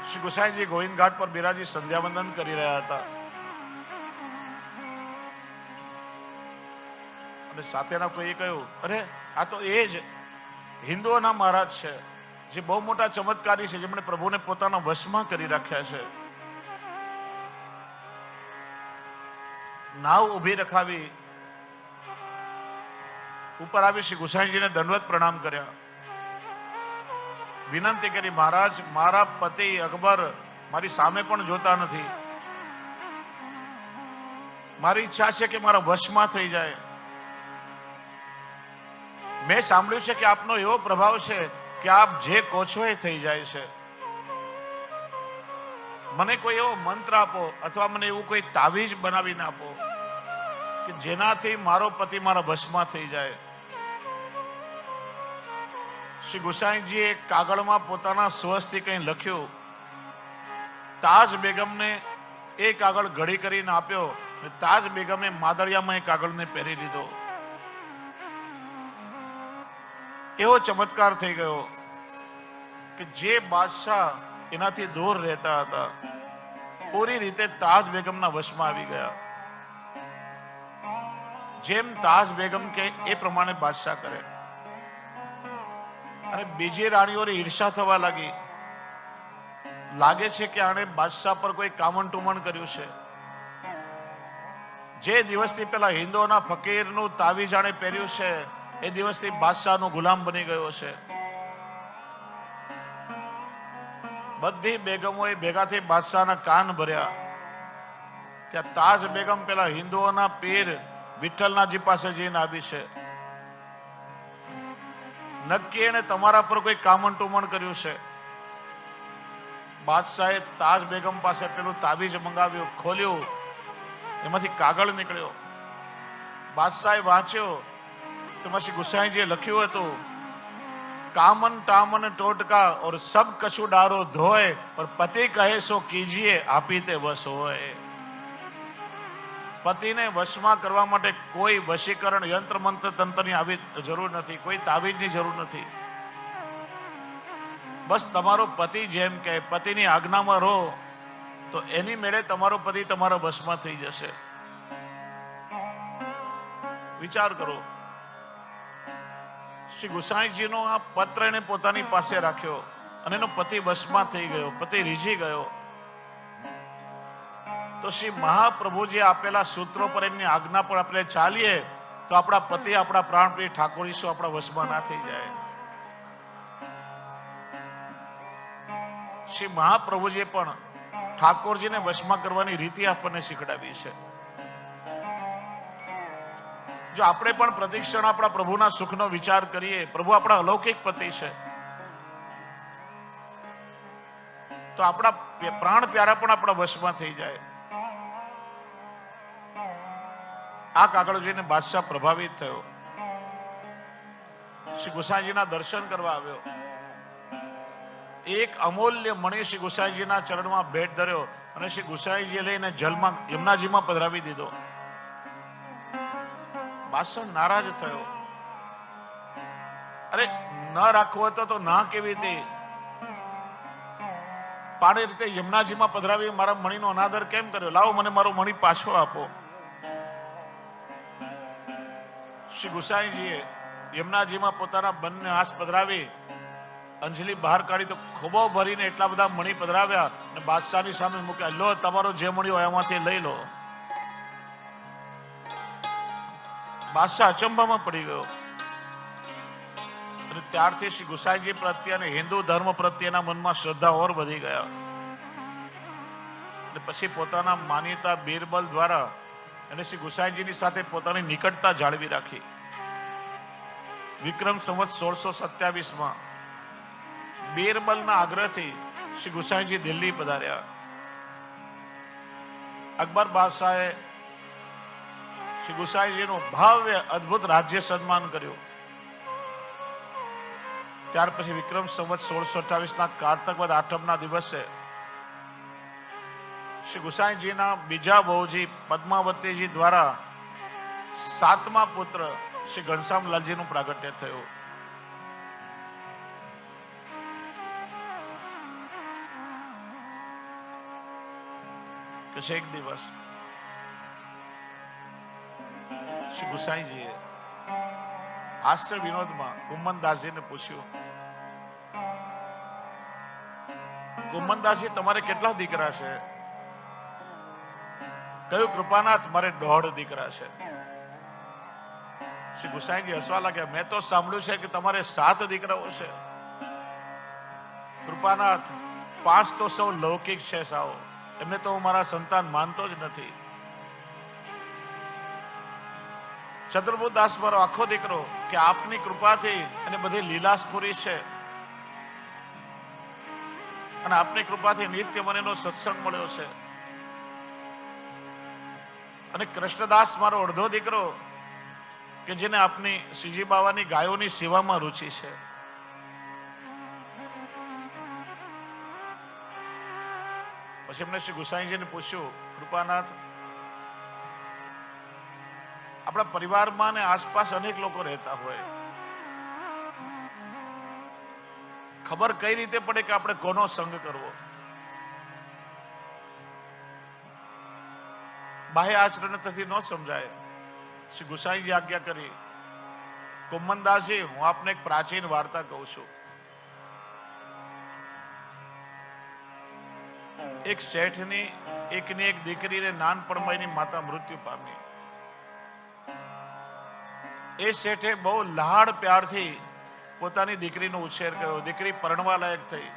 શ્રી ગુસાઈજી ગોવિંદ ઘાટ પર બિરાજી સંધ્યાવંદન કરી રહ્યા હતા અને સાથેના કોઈએ કહ્યું, અરે આ તો એ જ હિન્દુઓના મહારાજ છે, જે બહુ મોટા ચમત્કારી છે, જેમણે પ્રભુને પોતાના વશમાં કરી રાખ્યા છે. નાવ ઉભી રખાવી, ઉપર આવી શ્રી ગુસાઈજીને દંડવત પ્રણામ કર્યા. વિનંતી કરી, મહારાજ, મારા પતિ અકબર મારી સામે પણ જોતા નથી. મારી ઈચ્છા છે કે મારા વશમાં થઈ જાય. મેં સાંભળ્યું છે કે આપનો એવો પ્રભાવ છે કે આપ જે કહો છો એ થઈ જાય છે. મને કોઈ એવો મંત્ર આપો અથવા મને એવું કોઈ તાવીજ બનાવીને આપો કે જેનાથી મારો પતિ મારા વશમાં થઈ જાય. શ્રી ગુસાઈજીએ કાગળમાં પોતાના સ્વસ્થી કંઈ લખ્યું. તાજ બેગમને એ કાગળ ઘડી કરીને આપ્યો તાજ બેગમે માદળિયામાં એ કાગળને પહેરી લીધો. એવો ચમત્કાર થઈ ગયો કે જે બાદશાહ એનાથી દૂર રહેતા હતા પૂરી રીતે તાજ બેગમના વશમાં આવી ગયા. જેમ તાજ બેગમ કે એ પ્રમાણે બાદશાહ કરે. અને બીજી રાણીઓની ઈર્ષા થવા લાગી. લાગે છે કે આણે બાદશાહ પર કોઈ કામણ ટુમણ કર્યું છે. જે દિવસથી પેલા હિન્દુઓના ફકીરનું તાવીજ આણે પહેર્યું છે એ દિવસથી બાદશાહનો ગુલામ બની ગયો છે. બધી બેગમોએ ભેગાથી બાદશાહના કાન ભર્યા કે તાજ બેગમ પેલા હિન્દુઓના પીર વિઠ્ઠલનાથજી પાસે જઈને આવી છે. નક્કી એને તમારા પર કોઈ કામણ ટુમણ કર્યું છે. બાદશાહે તાજ બેગમ પાસે પેલું તાવીજ મંગાવ્યું, ખોલ્યું, એમાંથી કાગળ નીકળ્યો. બાદશાહે વાંચ્યો તો પછી ગુસાઈજીએ લખ્યું હતું, कामन टामन टोटका और सब कछु डारो धोए और पति कहे सो कीजिए आपी ते वश होए. પતિને વશમાં કરવા માટે કોઈ વશીકરણ યંત્ર મંત્ર તંત્રની આવી જરૂર નથી, કોઈ તાવીજની જરૂર નથી. બસ તમારો પતિ જેમ કે પતિની આજ્ઞામાં રહો તો એની મેળે તમારો પતિ તમારા વશમાં થઈ જશે. વિચાર કરો, શ્રી ગુસાઈજીનો આ પત્ર એને પોતાની પાસે રાખ્યો અને એનો પતિ વશમાં થઈ ગયો, પતિ રીઝી ગયો. તો શ્રી મહાપ્રભુજી આપેલા સૂત્રો પર એમની આજ્ઞા પર આપણે ચાલીએ તો આપણા પતિ, આપણા પ્રાણપ્રિય ઠાકોરજી આપણા વશમાં ના થઈ જાય. શ્રી મહાપ્રભુજીએ પણ ઠાકોરજીને વશમાં કરવાની રીતિ આપણને શીખડાવી છે. જો આપણે પણ પ્રતિક્ષણ આપણા પ્રભુના સુખનો વિચાર કરીએ, પ્રભુ આપણા અલૌકિક પતિ છે, તો આપણા પ્રાણ પ્યારા પણ આપણા વશમાં થઈ જાય. આ કાગળ જોઈને બાદશાહ પ્રભાવિત થયો. શ્રી ગુસાઈજીના દર્શન કરવા આવ્યો. એક અમૂલ્ય મણિ શ્રી ગુસાઈજીના ચરણમાં ભેટ ધર્યો અને શ્રી ગુસાઈજીએ લઈને જલમાં યમુનાજીમાં પધરાવી દીધો. બાદશાહ નારાજ થયો. અરે ન રાખવો હતો તો ના કેવી હતી? પાડી રીતે યમુનાજીમાં પધરાવી મારા મણીનો અનાદર કેમ કર્યો? લાવો મને મારો મણી પાછો આપો. શ્રી ગુસાઈજીએ યમુનાજીમાં પોતાના બંને હાથ પધરાવી અંજલિ બહાર કાઢી તો ખોબો ભરીને એટલા બધા મણી પધરાવ્યા અને બાદશાહની સામે મૂક્યા. લો, તમારો જે મણી હોય એમાંથી લઈ લો. બાદશાહ અચંબામાં પડી ગયો અને ત્યારથી શ્રી ગુસાઈજી પ્રત્યે અને હિન્દુ ધર્મ પ્રત્યેના મનમાં શ્રદ્ધા ઓર વધી ગયા. અને પછી પોતાના માનીતા બીરબલ દ્વારા અને શ્રી ગુસાઈજીની સાથે પોતાની નિકટતા જાળવી રાખી. વિક્રમ સંવત 1627 બીરબલના આગ્રહથી શ્રી ગુસાઈજી દિલ્હી પધાર્યા. અકબર બાદશાહે શ્રી ગુસાઈજીનું ભવ્ય અદ્ભુત રાજ્ય સન્માન કર્યું. ત્યાર પછી વિક્રમ સંવત 1628 કારતક વદ આઠમના દિવસે શ્રી ગુસાઈજીના બીજા બહુજી પદ્માવતીજી દ્વારા 7મા પુત્ર શ્રી ઘનશ્યામલાલજીનું પ્રાગટ્ય થયું. એક દિવસ શ્રી ગુસાઈજીએ હાસ્ય વિનોદમાં કુમનદાસજીને પૂછ્યું, કુમનદાસજી, તમારે કેટલા દીકરા છે? કહ્યું, કૃપાનાથ, મારે 1.5 દીકરા છે. શ્રી ગુસાઈજી હસવા લાગ્યા. મેં તો સાંભળ્યું છે કે તમારે 7 દીકરાઓ છે. કૃપાનાથ, 5 તો સૌ લૌકિક છે સાવ, એમને તો હું મારા સંતાન માનતો જ નથી. ચતુર્ભુદાસ મારો આખો દીકરો કે આપની કૃપાથી અને બધી લીલાસપુરી છે અને આપની કૃપાથી નિત્ય મનેનો સત્સંગ મળ્યો છે. અને કૃષ્ણદાસ મારો અડધો દીકરો કે જેને આપની શ્રીજી બાવાની ગાયોની સેવામાં રુચિ છે. પછી એમને શ્રી ગુસાઈજીને પૂછ્યું, કૃપાનાથ, આપણા પરિવારમાં ને આસપાસ અનેક લોકો રહેતા હોય, ખબર કઈ રીતે પડે કે આપણે કોનો સંગ કરવો? બાહ્ય આચરણથી ન સમજાય. શ્રી ગુસાઈજી આજ્ઞા કરી. કુમનદાસજી, હું આપને એક પ્રાચીન વાર્તા કહું છું. એક શેઠની એકની એક દીકરીને નાનપણમાં એની માતા મૃત્યુ પામી. એ શેઠે બહુ લાડ પ્યારથી પોતાની દીકરીનો ઉછેર કર્યો. દીકરી પરણવા લાયક થઈ.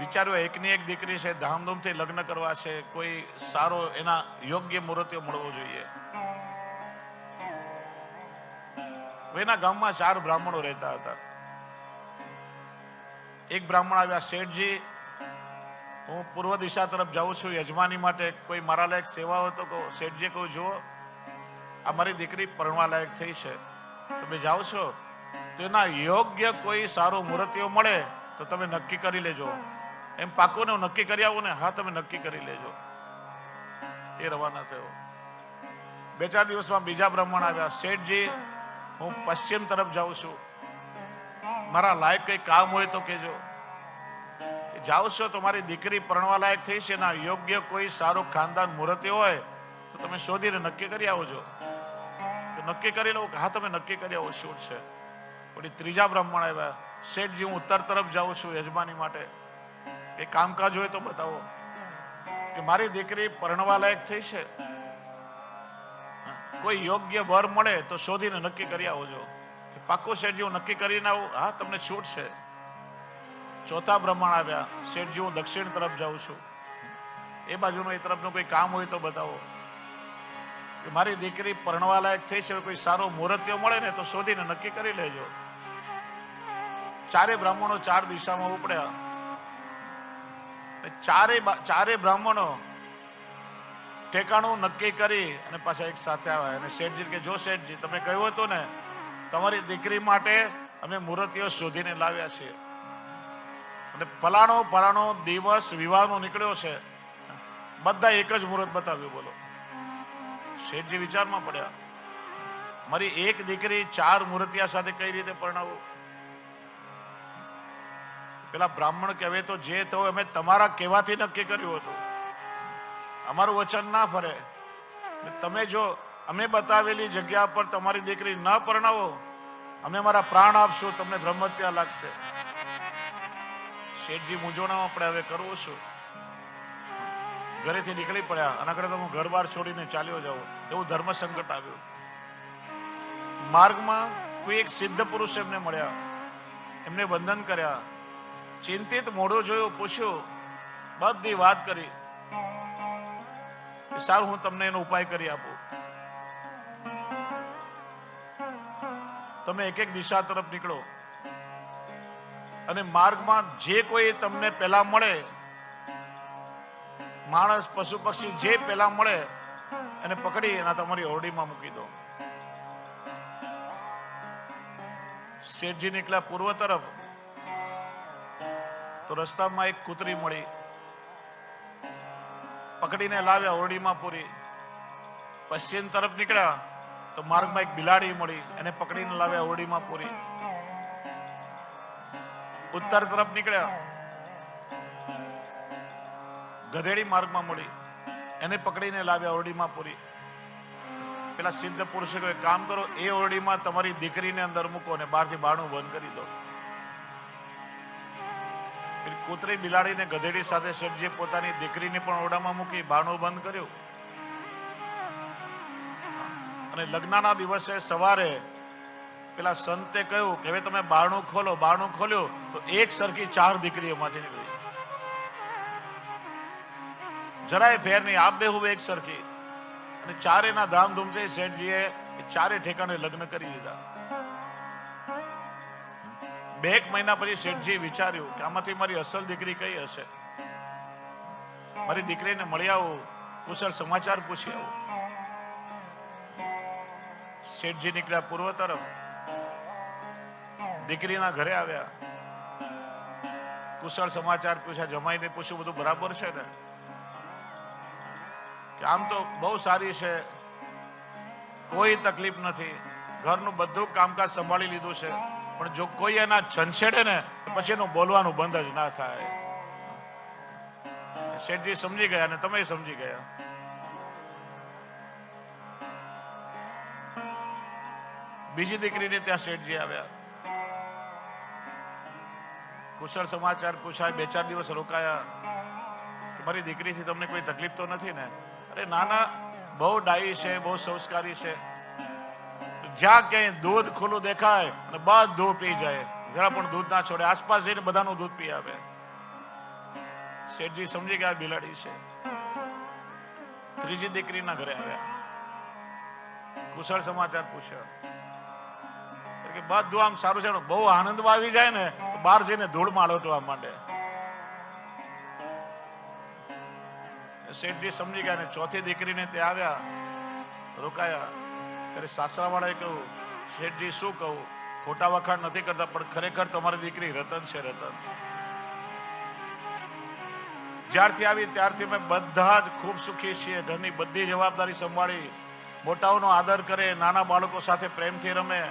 વિચાર્યું એકની એક દીકરી છે, ધામધૂમથી લગ્ન કરવા છે, કોઈ સારો એના યોગ્ય મુહૂર્ત મળવો જોઈએ. એના ગામમાં 4 બ્રાહ્મણો રહેતા હતા. એક બ્રાહ્મણ આવ્યા, શેઠજી, હું પૂર્વ દિશા તરફ જાઉં છું યજમાની માટે, કોઈ મારા લાયક સેવા હોય તો કહો. શેઠજી કહું, જુઓ, આ મારી દીકરી પરણવા લાયક થઈ છે, તમે જાઓ છો તો એના યોગ્ય કોઈ સારો મુહૂર્તિયો મળે તો તમે નક્કી કરી લેજો. એમ પાકું ને હું નક્કી કરી આવું ને? હા, તમે નક્કી કરી લેજો. એ રવાના થયો. 2-4 દિવસમાં બીજા બ્રાહ્મણ આવ્યા, શેઠજી, હું પશ્ચિમ તરફ જાઉં છું, મારા લાયક કઈ કામ હોય તો કેજો. જાઓ છો તો મારી દીકરી પરણવા લાયક થઈ છે, એના યોગ્ય કોઈ સારો ખાનદાન મુહૂર્ત હોય તો તમે શોધીને નક્કી કરી આવજો. નક્કી કરી લઉં? હા, તમે નક્કી કરી આવો, શું છે. પછી ત્રીજા બ્રાહ્મણ આવ્યા, શેઠજી, હું ઉત્તર તરફ જાઉં છું યજમાની માટે, એ કામકાજ હોય તો બતાવો કે મારી દીકરી પરણવા લાયક થઈ છે, કોઈ યોગ્ય વર મળે તો શોધીને નક્કી કરી આવજો. પાક્કું શેઠજી, હું નક્કી કરીને આવું? હા, તમને છૂટ છે. ચોથા બ્રાહ્મણ આવ્યા, શેઠજી, હું દક્ષિણ તરફ જાઉં છું, એ બાજુનો એ તરફનું કોઈ કામ હોય તો બતાવો કે મારી દીકરી પરણવા લાયક થઈ છે, કોઈ સારો મુહૂર્તિયો મળે ને તો શોધીને નક્કી કરી લેજો. 4 બ્રાહ્મણો 4 દિશામાં ઉપડ્યા. ચારે બ્રાહ્મણો ઠેકાણું નક્કી કરી અને પાછા એક સાથે આવ્યા. અને શેઠજી કે, જો શેઠજી, તમે કહ્યું હતું ને તમારી દીકરી માટે અમે મુહૂર્તિયો શોધીને લાવ્યા છીએ, અને ફલાણો દિવસ વિવાહનો નીકળ્યો છે, બધા એક જ મુહૂર્ત બતાવ્યું. બોલો. શેઠજી વિચારમાં પડ્યા, મારી એક દીકરી 4 મુહૂર્તિયા સાથે કઈ રીતે પરણાવું? પેલા બ્રાહ્મણ કહેવે તો જે થયું અમે તમારા કહેવાથી નક્કી કર્યું હતું, અમારું વચન ના ફરે. તમે જો અમે બતાવેલી જગ્યા પર તમારી દીકરી ન પરણાવો, અમે મારા પ્રાણ આપશું, તમને બ્રહ્મત્યા લાગશે. શેઠજી મૂંઝવણમાં પડ્યા, હવે કરવું શું? ઘરેથી નીકળી પડ્યા. આના કરતા હું ઘર બાર છોડીને ચાલ્યો જાઉં, એવું ધર્મ સંકટ આવ્યું. માર્ગમાં કોઈ એક સિદ્ધ પુરુષ એમને મળ્યા, એમને વંદન કર્યા, ચિંતિત મોઢું જોયું, પૂછ્યું, બધી વાત કરી. સારું, હું તમને એનો ઉપાય કરી આપું. તમે એક દિશા તરફ નીકળો અને માર્ગમાં જે કોઈ તમને પહેલા મળે, માણસ, પશુ, પક્ષી, જે પહેલા મળે એને પકડી એના તમારી ઓરડીમાં મૂકી દો. શેઠજી નીકળ્યા પૂર્વ તરફ તો રસ્તામાં એક કૂતરી મળી, પકડીને લાવ્યા, ઓરડીમાં પૂરી. પશ્ચિમ તરફ નીકળ્યા તો માર્ગમાં એક બિલાડી મળી, એને પકડીને લાવ્યા, ઓરડીમાં પૂરી. ઉત્તર તરફ નીકળ્યા, ગધેડી માર્ગમાં મળી, એને પકડીને લાવ્યા, ઓરડીમાં પૂરી. પેલા સિદ્ધ પુરુષે કહ્યું, કામ કરો, એ ઓરડીમાં તમારી દીકરીને અંદર મૂકો અને બહારથી બારણું બંધ કરી દો. કૂતરી, બિલાડી ને ગધેડી સાથે શેઠજીએ પોતાની દીકરીને પણ ઓરડામાં મૂકી, બારણું બંધ કર્યું. અને લગ્નના દિવસે સવારે પેલા સંતે કહ્યું કે હવે તમે બારણું ખોલો. બારણું ખોલ્યું તો એક સરખી 4 દીકરીઓ માંથી નીકળી, જરાય ફેર નહીં, આપ બેહુ એક સરખી. અને ચારેના ધામધૂમથી શેઠજીએ 4 ઠેકાણે લગ્ન કરી દીધા. 2 મહિના પછી શેઠજી વિચાર્યું કે આમાંથી મારી અસલ દીકરી કઈ હશે. મારી દીકરીને મળી આવું, કુશળ સમાચાર પૂછી આવું. શેઠજી નીકળ્યા પૂર્વ તરફ, દીકરીના ઘરે આવ્યા, કુશળ સમાચાર પૂછ્યા, જમાઈને પૂછ્યું બધું બરાબર છે ને? કે આમ તો બહુ સારી છે, કોઈ તકલીફ નથી, ઘરનું બધું કામકાજ સંભાળી લીધું છે, પણ જો કોઈ એના છંછેડે ને તો પછી એનું બોલવાનું બંધ જ ના થાય. શેઠજી સમજી ગયા ને તમે સમજી ગયા. બીજી દીકરીને ત્યાં શેઠજી આવ્યા, કુશળ સમાચાર પૂછાય, 2-4 દિવસ રોકાયા કે મારી દીકરીથી તમને કોઈ તકલીફ તો નથી ને? અરે નાના, બહુ ડાયી છે, બહુ સંસ્કારી છે, જ્યાં ક્યાંય દૂધ ખુલ્લું દેખાય અને બધું પી જાય, જરા પણ દૂધ ના છોડે, આસપાસ જઈને બધાનું દૂધ પી આવે. શેઠજી સમજી ગયા બિલાડી છે. ત્રીજી દીકરીના ઘરે આવ્યા, કુશળ સમાચાર પૂછ્યા કે બધું આમ સારું છે, બહુ આનંદમાં આવી જાય ને તો બહાર જઈને ધૂળમાં લોટવા માંડે. શેઠજી સમજી ગયા ને ચોથી દીકરીને ત્યાં આવ્યા, રોકાયા. ત્યારે સાસરા વાળાએ કહ્યું, શેઠજી શું કહું, ખોટા વખાણ નથી કરતા, પણ ખરેખર તમારી દીકરી રતન છે, રતન. જ્યારથી આવી ત્યારથી અમે બધા જ ખૂબ સુખી છીએ, ઘરની બધી જવાબદારી સંભાળી, મોટાઓનો આદર કરે, નાના બાળકો સાથે પ્રેમથી રમે,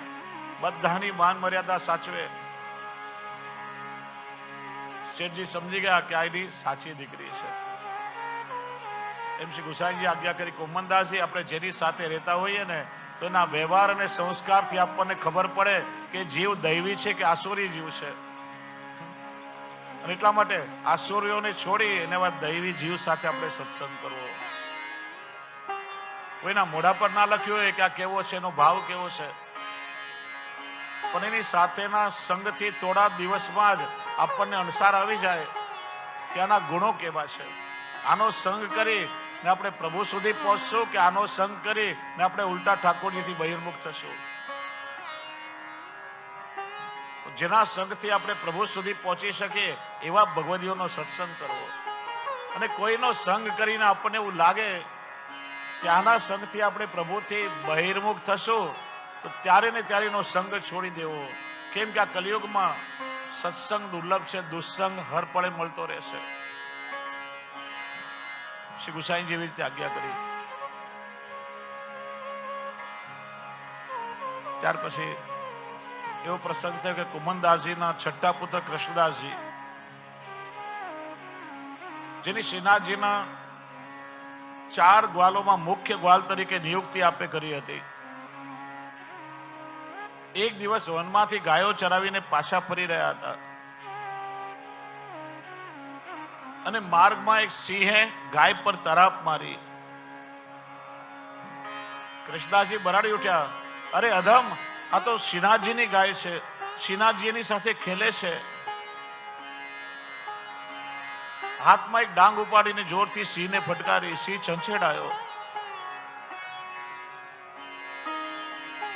બધાની માન મર્યાદા સાચવે. શેઠજી સમજી ગયા કે આ એની સાચી દીકરી છે. એમ શ્રી ગુસાઈજી આજ્ઞા કરી, કોમનદાસજી, આપણે જેની સાથે રહેતા હોઈએ ને તો એના વ્યવહાર અને સંસ્કારથી આપણને ખબર પડે કે જીવ દૈવી છે કે આસુરી જીવ છે. અને એટલા માટે આસુરીઓને છોડી એના દૈવી જીવ સાથે આપણે સત્સંગ કરવો. કોઈના મોઢા પર ના લખ્યું હોય કે આ કેવો છે, એનો ભાવ કેવો છે, પણ એની સાથેના સંગથી થોડા દિવસમાં જ આપણને અણસાર આવી જાય કે આના ગુણો કેવા છે. આનો સંગ કરી ને આપણે પ્રભુ સુધી પહોંચશું કે આનો સંગ કરી ને આપણે ઉલટા ઠાકોરજીથી બહિર્મુખ થશું? જેના સંગથી આપણે પ્રભુ સુધી પહોંચી શકીએ એવા ભગવદીઓનો સત્સંગ કરવો. અને કોઈનો સંગ કરીને આપણને એવું લાગે કે આના સંગથી આપણે પ્રભુથી બહિર્મુખ થશું તો ત્યારે ને ત્યારે એનો સંગ છોડી દેવો. કેમ કે આ કલિયુગમાં સત્સંગ દુર્લભ છે, દુસ્સંગ હર પળે મળતો રહેશે. શ્રી ગુસાઈ જેવી રીતે આજ્ઞા કરી. ત્યાર પછી એવો પ્રસંગ થયો કે કુમનદાસજીના છઠ્ઠા પુત્ર કૃષ્ણદાસજી, જેની શ્રીનાથજીના 4 ગ્વાલોમાં મુખ્ય ગ્વાલ તરીકે નિયુક્તિ આપે કરી હતી. એક દિવસ વનમાંથી ગાયો ચરાવીને પાછા ફરી રહ્યા હતા અને માર્ગમાં એક સિંહે ગાય પર તરાપ મારી. કૃષ્ણદાસજી બરાડી ઉઠ્યા, અરે અધમ, આ તો શ્રીનાથજીની ગાય છે, શ્રીનાથજી એની સાથે ખેલે છે. હાથમાં એક ડાંગ ઉપાડીને જોરથી સિંહને ફટકારી. સિંહ છંછેડાયો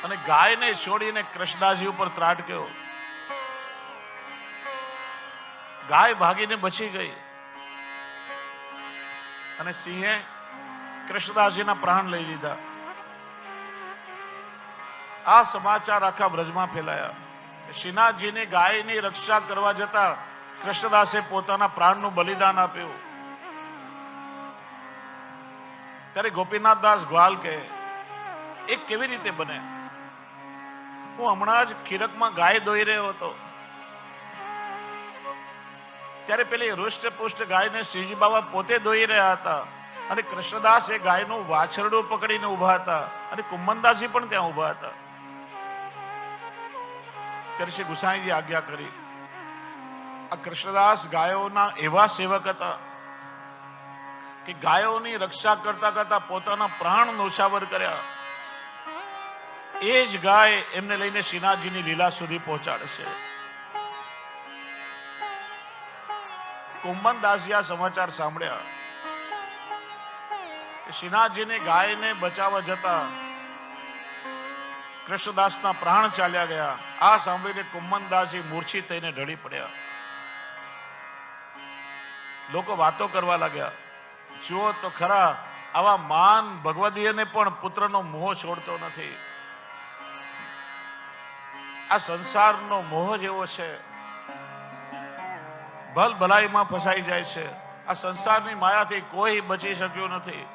અને ગાયને છોડીને કૃષ્ણદાસજી ઉપર ત્રાટક્યો. ગાય ભાગીને બચી ગઈ અને સિંહે કૃષ્ણદાસજીના પ્રાણ લઈ લીધા. આ સમાચાર આખા બ્રજમાં ફેલાયા. શ્રીનાથજીની ગાયની રક્ષા કરવા જતા કૃષ્ણદાસે પોતાના પ્રાણનું બલિદાન આપ્યું. ત્યારે ગોપીનાથદાસ ગ્વાલ કહે, એ કેવી રીતે બને? હું હમણાં જ ખીરકમાં ગાય દોઈ રહ્યો હતો, ત્યારે પેલી હૃષ્ટપુષ્ટ ગાયને શ્રીજી બાબા પોતે દોઈ રહ્યા હતા અને કૃષ્ણદાસ એ ગાયનું વાછરડું પકડીને ઉભા હતા અને કુમનદાસજી પણ ત્યાં ઉભા હતા. ત્યારે શ્રી ગુસાઈજી આજ્ઞા કરી. આ કૃષ્ણદાસ ગાયોના એવા સેવક હતા કે ગાયોની રક્ષા કરતા કરતા પોતાના પ્રાણ નોછાવર કર્યા. એ જ ગાય એમને લઈને શ્રીનાથજીની લીલા સુધી પહોંચાડશે. કુંભનદાસજી આ સમાચાર સાંભળ્યા કે શ્રીનાથજીની ગાયને બચાવવા જતા કૃષ્ણદાસના પ્રાણ ચાલ્યા ગયા. આ સાંભળીને કુંભનદાસજી મૂર્છિત થઈને ઢળી પડ્યા. લોકો વાતો કરવા લાગ્યા, જુઓ તો ખરા, આવા માન ભગવદીયને પણ પુત્રનો મોહ છોડતો નથી. આ સંસારનો મોહ જેવો છે, ભલ ભલાઈમાં ફસાઈ જાય છે. આ સંસારની માયાથી કોઈ બચી શક્યું નથી.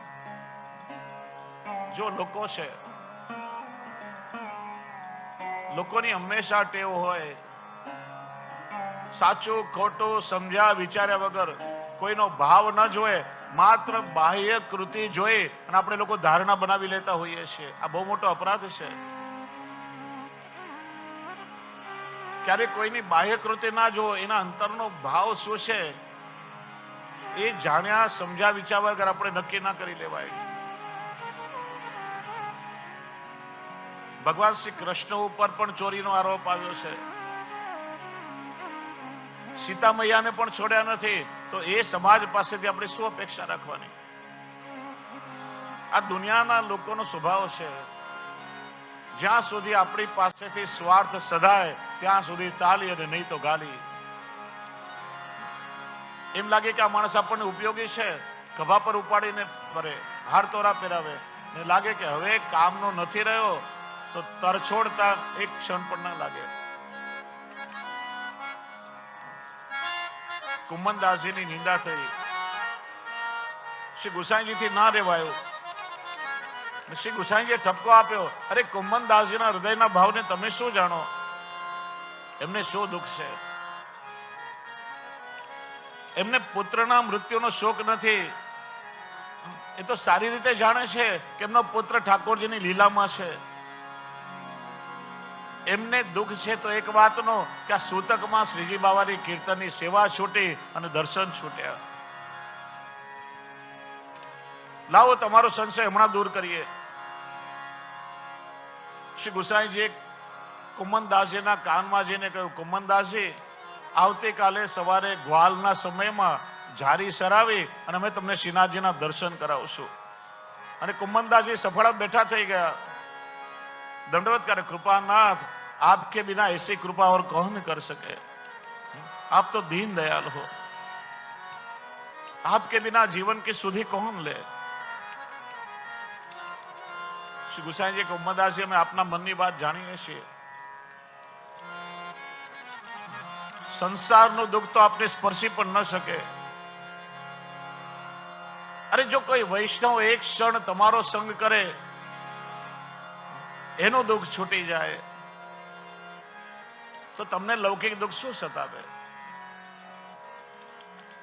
જો લોકો છે, લોકોની હંમેશા ટેવ હોય સાચું ખોટું સમજ્યા વિચાર્યા વગર કોઈનો ભાવ ન જોયે, માત્ર બાહ્ય કૃતિ જોઈ અને આપણે લોકો ધારણા બનાવી લેતા હોઈએ છીએ. આ બહુ મોટો અપરાધ છે. ક્યારેક કોઈની બાહ્ય કૃતિ ના જો, એના અંતરનો ભાવ શું છે એ જાણ્યા સમજ્યા વિચાર્યા વગર આપણે નક્કી ના કરી લેવાય. ભગવાન શ્રી કૃષ્ણ ઉપર પણ ચોરીનો આરોપ આવ્યો છે. સીતા મૈયાને પણ છોડ્યા નથી, તો એ સમાજ પાસેથી આપણે શું અપેક્ષા રાખવાની? આ દુનિયાના લોકોનો સ્વભાવ છે, જ્યાં સુધી આપણી પાસેથી સ્વાર્થ સધાય ત્યાં સુધી તાલી અને નહીં તો ગાલી. એમ લાગે કે આ માણસ આપણને ઉપયોગી છે, ખભા પર ઉપાડીને ફરે, હાર તોરા પહેરાવે, ને લાગે કે હવે કામનો નથી રહ્યો તો તરછોડતા એક ક્ષણ પણ ના લાગે. કુમનદાસજીની નિંદા થઈ, શ્રી ગુસાઈજીથી ના રહેવાયું. શ્રી ગુસાઈજીએ ઠપકો આપ્યો, અરે કુમનદાસજીના હૃદયના ભાવને તમે શું જાણો? એમને શું દુઃખ છે? એમને પુત્રના મૃત્યુનો શોક નથી. એ તો સારી રીતે જાણે છે કે એમનો પુત્ર ઠાકોરજીની લીલામાં છે. એમને દુઃખ છે તો એક વાતનો કે આ સૂતકમાં શ્રીજી બાવાની કીર્તનની સેવા છૂટી અને દર્શન છૂટ્યા. લાવો તમારો સંશય હમણાં દૂર કરીએ. શ્રી ગુસાઈજીએ કુમનદાસજીના કાનમાં જઈને કહ્યું, કુમનદાસજી, આવતીકાલે સવારે ગ્વાલના સમયમાં જારી સરાવી અને અમે તમને શ્રીનાથજીના દર્શન કરાવશું. અને કુમનદાસજી સફળ બેઠા થઈ ગયા. दंडवत करे, कृपानाथ आपके बिना ऐसी कृपा और कौन कर सके? आप तो दीन दयाल हो, आपके बिना जीवन की सुधि कौन ले? श्री गुसाई जी कુમનદાસ जी અમે આપના મનની વાત જાણીએ છીએ. સંસારનું દુઃખ તો આપને સ્પર્શી પણ ન શકે. અરે જો કોઈ વૈષ્ણવ એક ક્ષણ તમારો સંગ કરે, એનું દુઃખ છૂટી જાય, તો તમને લૌકિક દુઃખ શું સતાવે?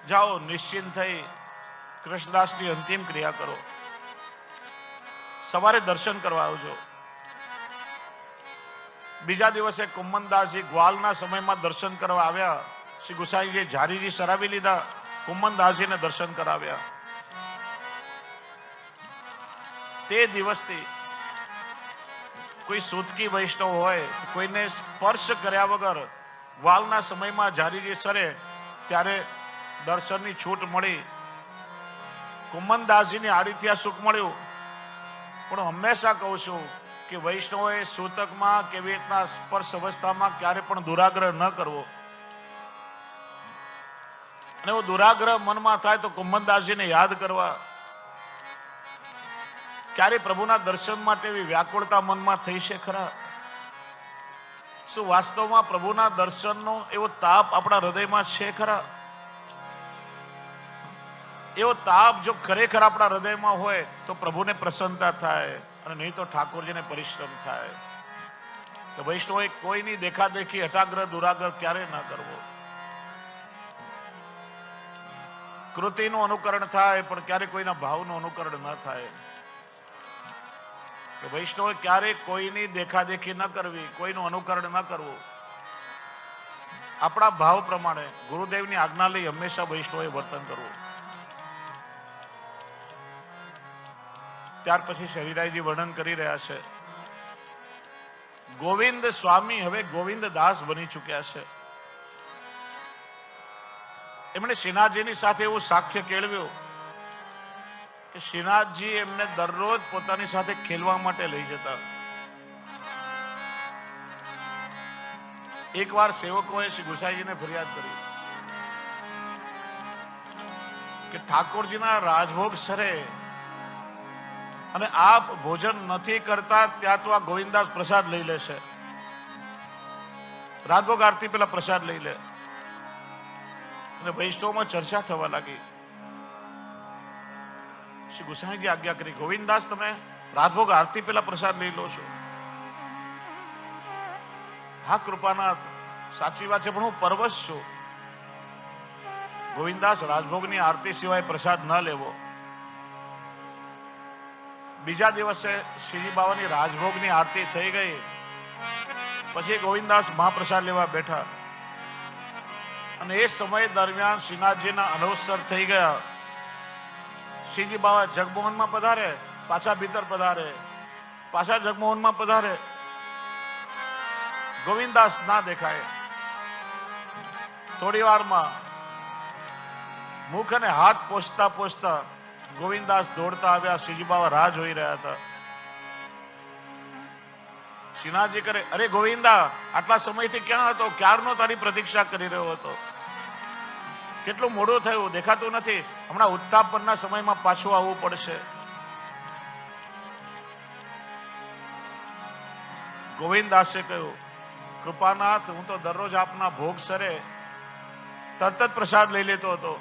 જાઓ નિશ્ચિંત થઈ કૃષ્ણદાસની અંતિમ ક્રિયા કરો. સવારે દર્શન કરવા આવજો. બીજા દિવસે કુમનદાસજી ગ્વાલના સમયમાં દર્શન કરવા આવ્યા. શ્રી ગુસાઈજીએ જારીજી સરાવી લીધા, કુમનદાસજીને દર્શન કરાવ્યા. તે દિવસથી કોઈ સૂતકી વૈષ્ણવ હોય તો કોઈને સ્પર્શ કર્યા વગર ગ્વાલના સમયમાં જારીજી સરે ત્યારે દર્શનની છૂટ મળી. કુમનદાસજીની આડીથી આ સુખ મળ્યું. પણ હંમેશા કહું છું કે વૈષ્ણવોએ સૂતકમાં કેવી રીતના સ્પર્શ અવસ્થામાં ક્યારે પણ દુરાગ્રહ ન કરવો. અને એવો દુરાગ્રહ મનમાં થાય તો કુમનદાસજીને યાદ કરવા. ક્યારે પ્રભુના દર્શન માટે એવી વ્યાકુળતા મનમાં થઈ છે ખરા? શું વાસ્તવમાં પ્રભુના દર્શનનો એવો તાપ આપણા હૃદયમાં છે ખરા? એવો તાપ જો ખરેખર આપણા હૃદયમાં હોય તો પ્રભુને પ્રસન્નતા થાય, અને નહીં તો ઠાકોરજીને પરિશ્રમ થાય. કે વૈષ્ણવોએ કોઈની દેખાદેખી હઠાગ્રહ દુરાગ્રહ ક્યારે ન કરવો. કૃતિનું અનુકરણ થાય પણ ક્યારે કોઈના ભાવનું અનુકરણ ન થાય. કે વૈષ્ણવોએ ક્યારે કોઈની દેખાદેખી ન કરવી, કોઈનું અનુકરણ ન કરવું. આપણા ભાવ પ્રમાણે ગુરુદેવની આજ્ઞા લઈ હંમેશા વૈષ્ણવોએ વર્તન કરવું. ત્યાર પછી શરીરાઈજી વર્ણન કરી રહ્યા છે, ગોવિંદ સ્વામી હવે ગોવિંદ દાસ બની ચૂક્યા છે. એમણે શ્રીનાથજીની સાથે એવું સાક્ષ્ય કેળવ્યું કે શ્રીનાથજી એમને દરરોજ પોતાની સાથે ખેલવા માટે લઈ જતા. એકવાર સેવકોએ શ્રી ગુસાઈજીને ફરિયાદ કરી કે ઠાકોરજીના રાજભોગ સરે અને આપ ભોજન નથી કરતા, ત્યાં તો આ ગોવિંદાસ પ્રસાદ લઈ લેશે. રાજભોગ આરતી પેલા પ્રસાદ લઈ લે. અને વૈષ્ણવમાં ચર્ચા થવા લાગી. શ્રી ગુસાઈજી આજ્ઞા કરી, ગોવિંદાસ તમે રાજભોગ આરતી પેલા પ્રસાદ લઈ લો છો? હા કૃપાનાથ, સાચી વાત છે, પણ હું પરવશ છું. ગોવિંદાસ, રાજભોગની આરતી સિવાય પ્રસાદ ન લેવો. બીજા દિવસે શ્રીજી બાવાની રાજભોગની આરતી થઈ ગઈ. પછી ગોવિંદાસ મહાપ્રસાદ લેવા બેઠા અને એ સમય દરમિયાન શ્રીનાથજીના અનવસર થઈ ગયા. શ્રીજી બાવા જગમોહનમાં પધારે, પાછા ભીતર પધારે, પાછા જગમોહનમાં પધારે. ગોવિંદાસ ના દેખાય. થોડી વારમાં મુખ અને હાથ પોછતા પોછતા ગોવિંદાસ દોડતા આવ્યા. શ્રીજી બાવા રાહ જોઈ રહ્યા હતા. શ્રીનાથજી કરે, અરે ગોવિંદા, આટલા સમયથી ક્યાં હતો? ક્યારનો તારી પ્રતીક્ષા કરી રહ્યો હતો. કેટલું મોડું થયું, દેખાતું નથી. હમણાં ઉત્થાપનના સમયમાં પાછું આવવું પડશે. ગોવિંદાસે કહ્યું, કૃપાનાથ, હું તો દરરોજ આપના ભોગ સરે તરત જ પ્રસાદ લઈ લેતો હતો,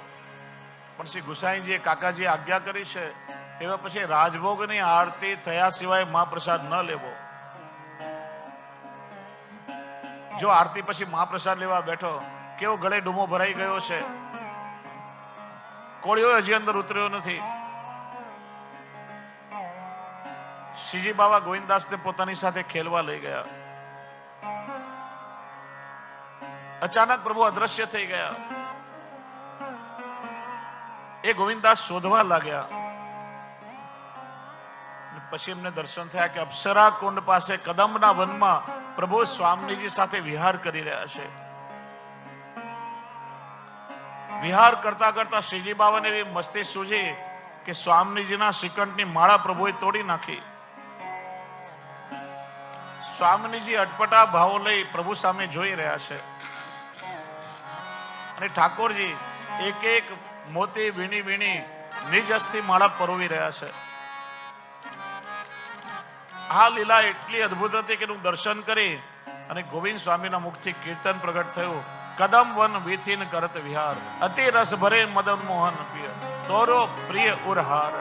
પણ શ્રી ગુસાઈજીએ, કાકાજીએ આજ્ઞા કરી છે, એવા પછી રાજભોગની આરતી થયા સિવાય મહાપ્રસાદ ન લેવો. જો આરતી પછી મહાપ્રસાદ લેવા બેઠો, કેવો ગળે ડૂમો ભરાઈ ગયો છે, કોળિયો હજી અંદર ઉતર્યો નથી. શ્રીજી બાવા ગોવિંદાસને પોતાની સાથે ખેલવા લઈ ગયા. અચાનક પ્રભુ અદ્રશ્ય થઈ ગયા. એ ગોવિંદાસ શોધવા લાગ્યા. પછી એમને દર્શન થયા કે અપ્સરા કુંડ પાસે કદમના વનમાં પ્રભુ સ્વામીજી સાથે વિહાર કરી રહ્યા છે. વિહાર કરતા કરતા શ્રીજી બાવાને એવી મસ્તી સૂજી કે સ્વામીજીના શ્રીકંઠની માળા પ્રભુએ તોડી નાખી. સ્વામીજી અટપટા ભાવો લઈ પ્રભુ સામે જોઈ રહ્યા છે અને ઠાકોરજી એક એક મોતી વીણી વીણી નિજ હસ્તી માળા પરોવી રહ્યા છે. આ લીલા એટલી અદ્ભુત હતી કે એનું દર્શન કરી અને ગોવિંદ સ્વામીના મુખથી કીર્તન પ્રગટ થયું. કદમ વન વીથીન કરત વિહાર, અતિ રસ ભરે મદન મોહન પિય, તોરો પ્રિય ઉરહાર.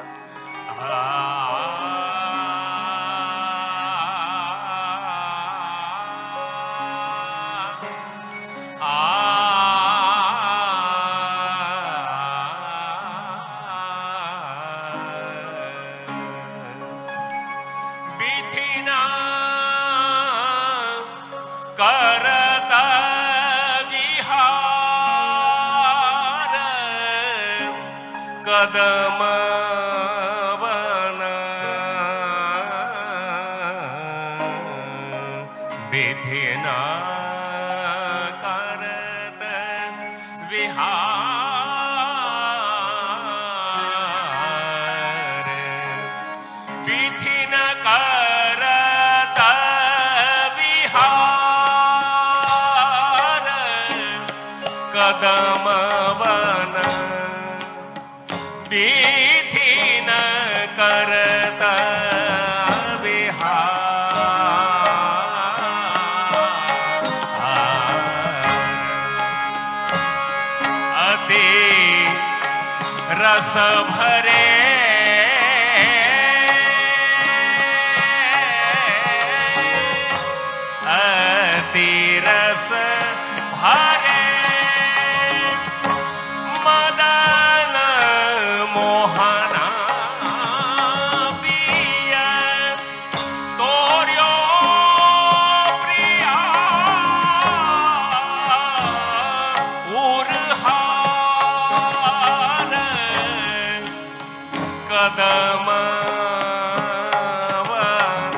કદમ વન વિધિના કરત વિહાર, વિધિન કરત વિહાર, કદમ વન વિધિ ન કરતા વિહાર, અતિ રસ ભરે અતિ રસ ભરે મદન મોહના પિય, તોર્યો પ્રિયા ઉરહાર, કદમ વન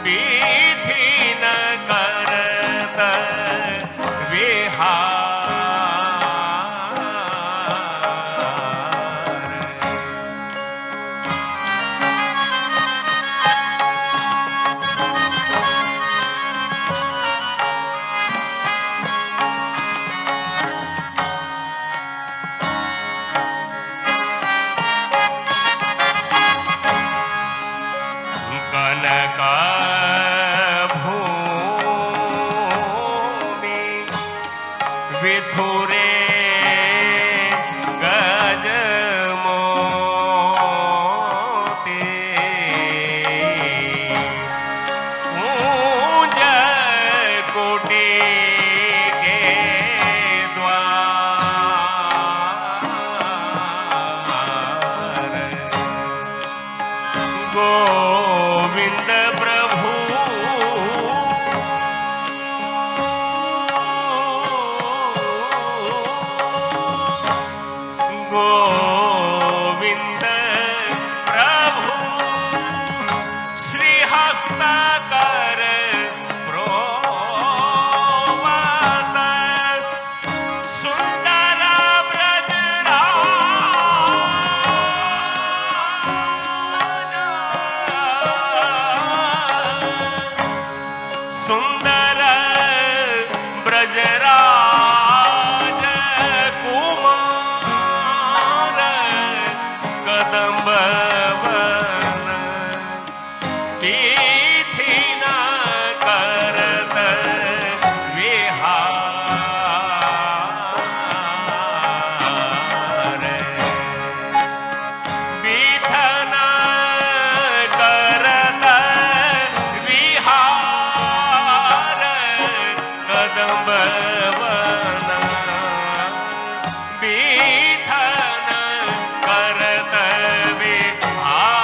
વિધિ ન કરત વિહાર. ગોવિંદ પ્રભુ શ્રી હસ્ત કર પ્રોવત સુંદર સુંદર બ્રજરાજ કુમાર કદંબ વન તિથિ ન કરત વિહાર વિધન કરત વિહાર કદંબ વન વિધન કરત વિહાર.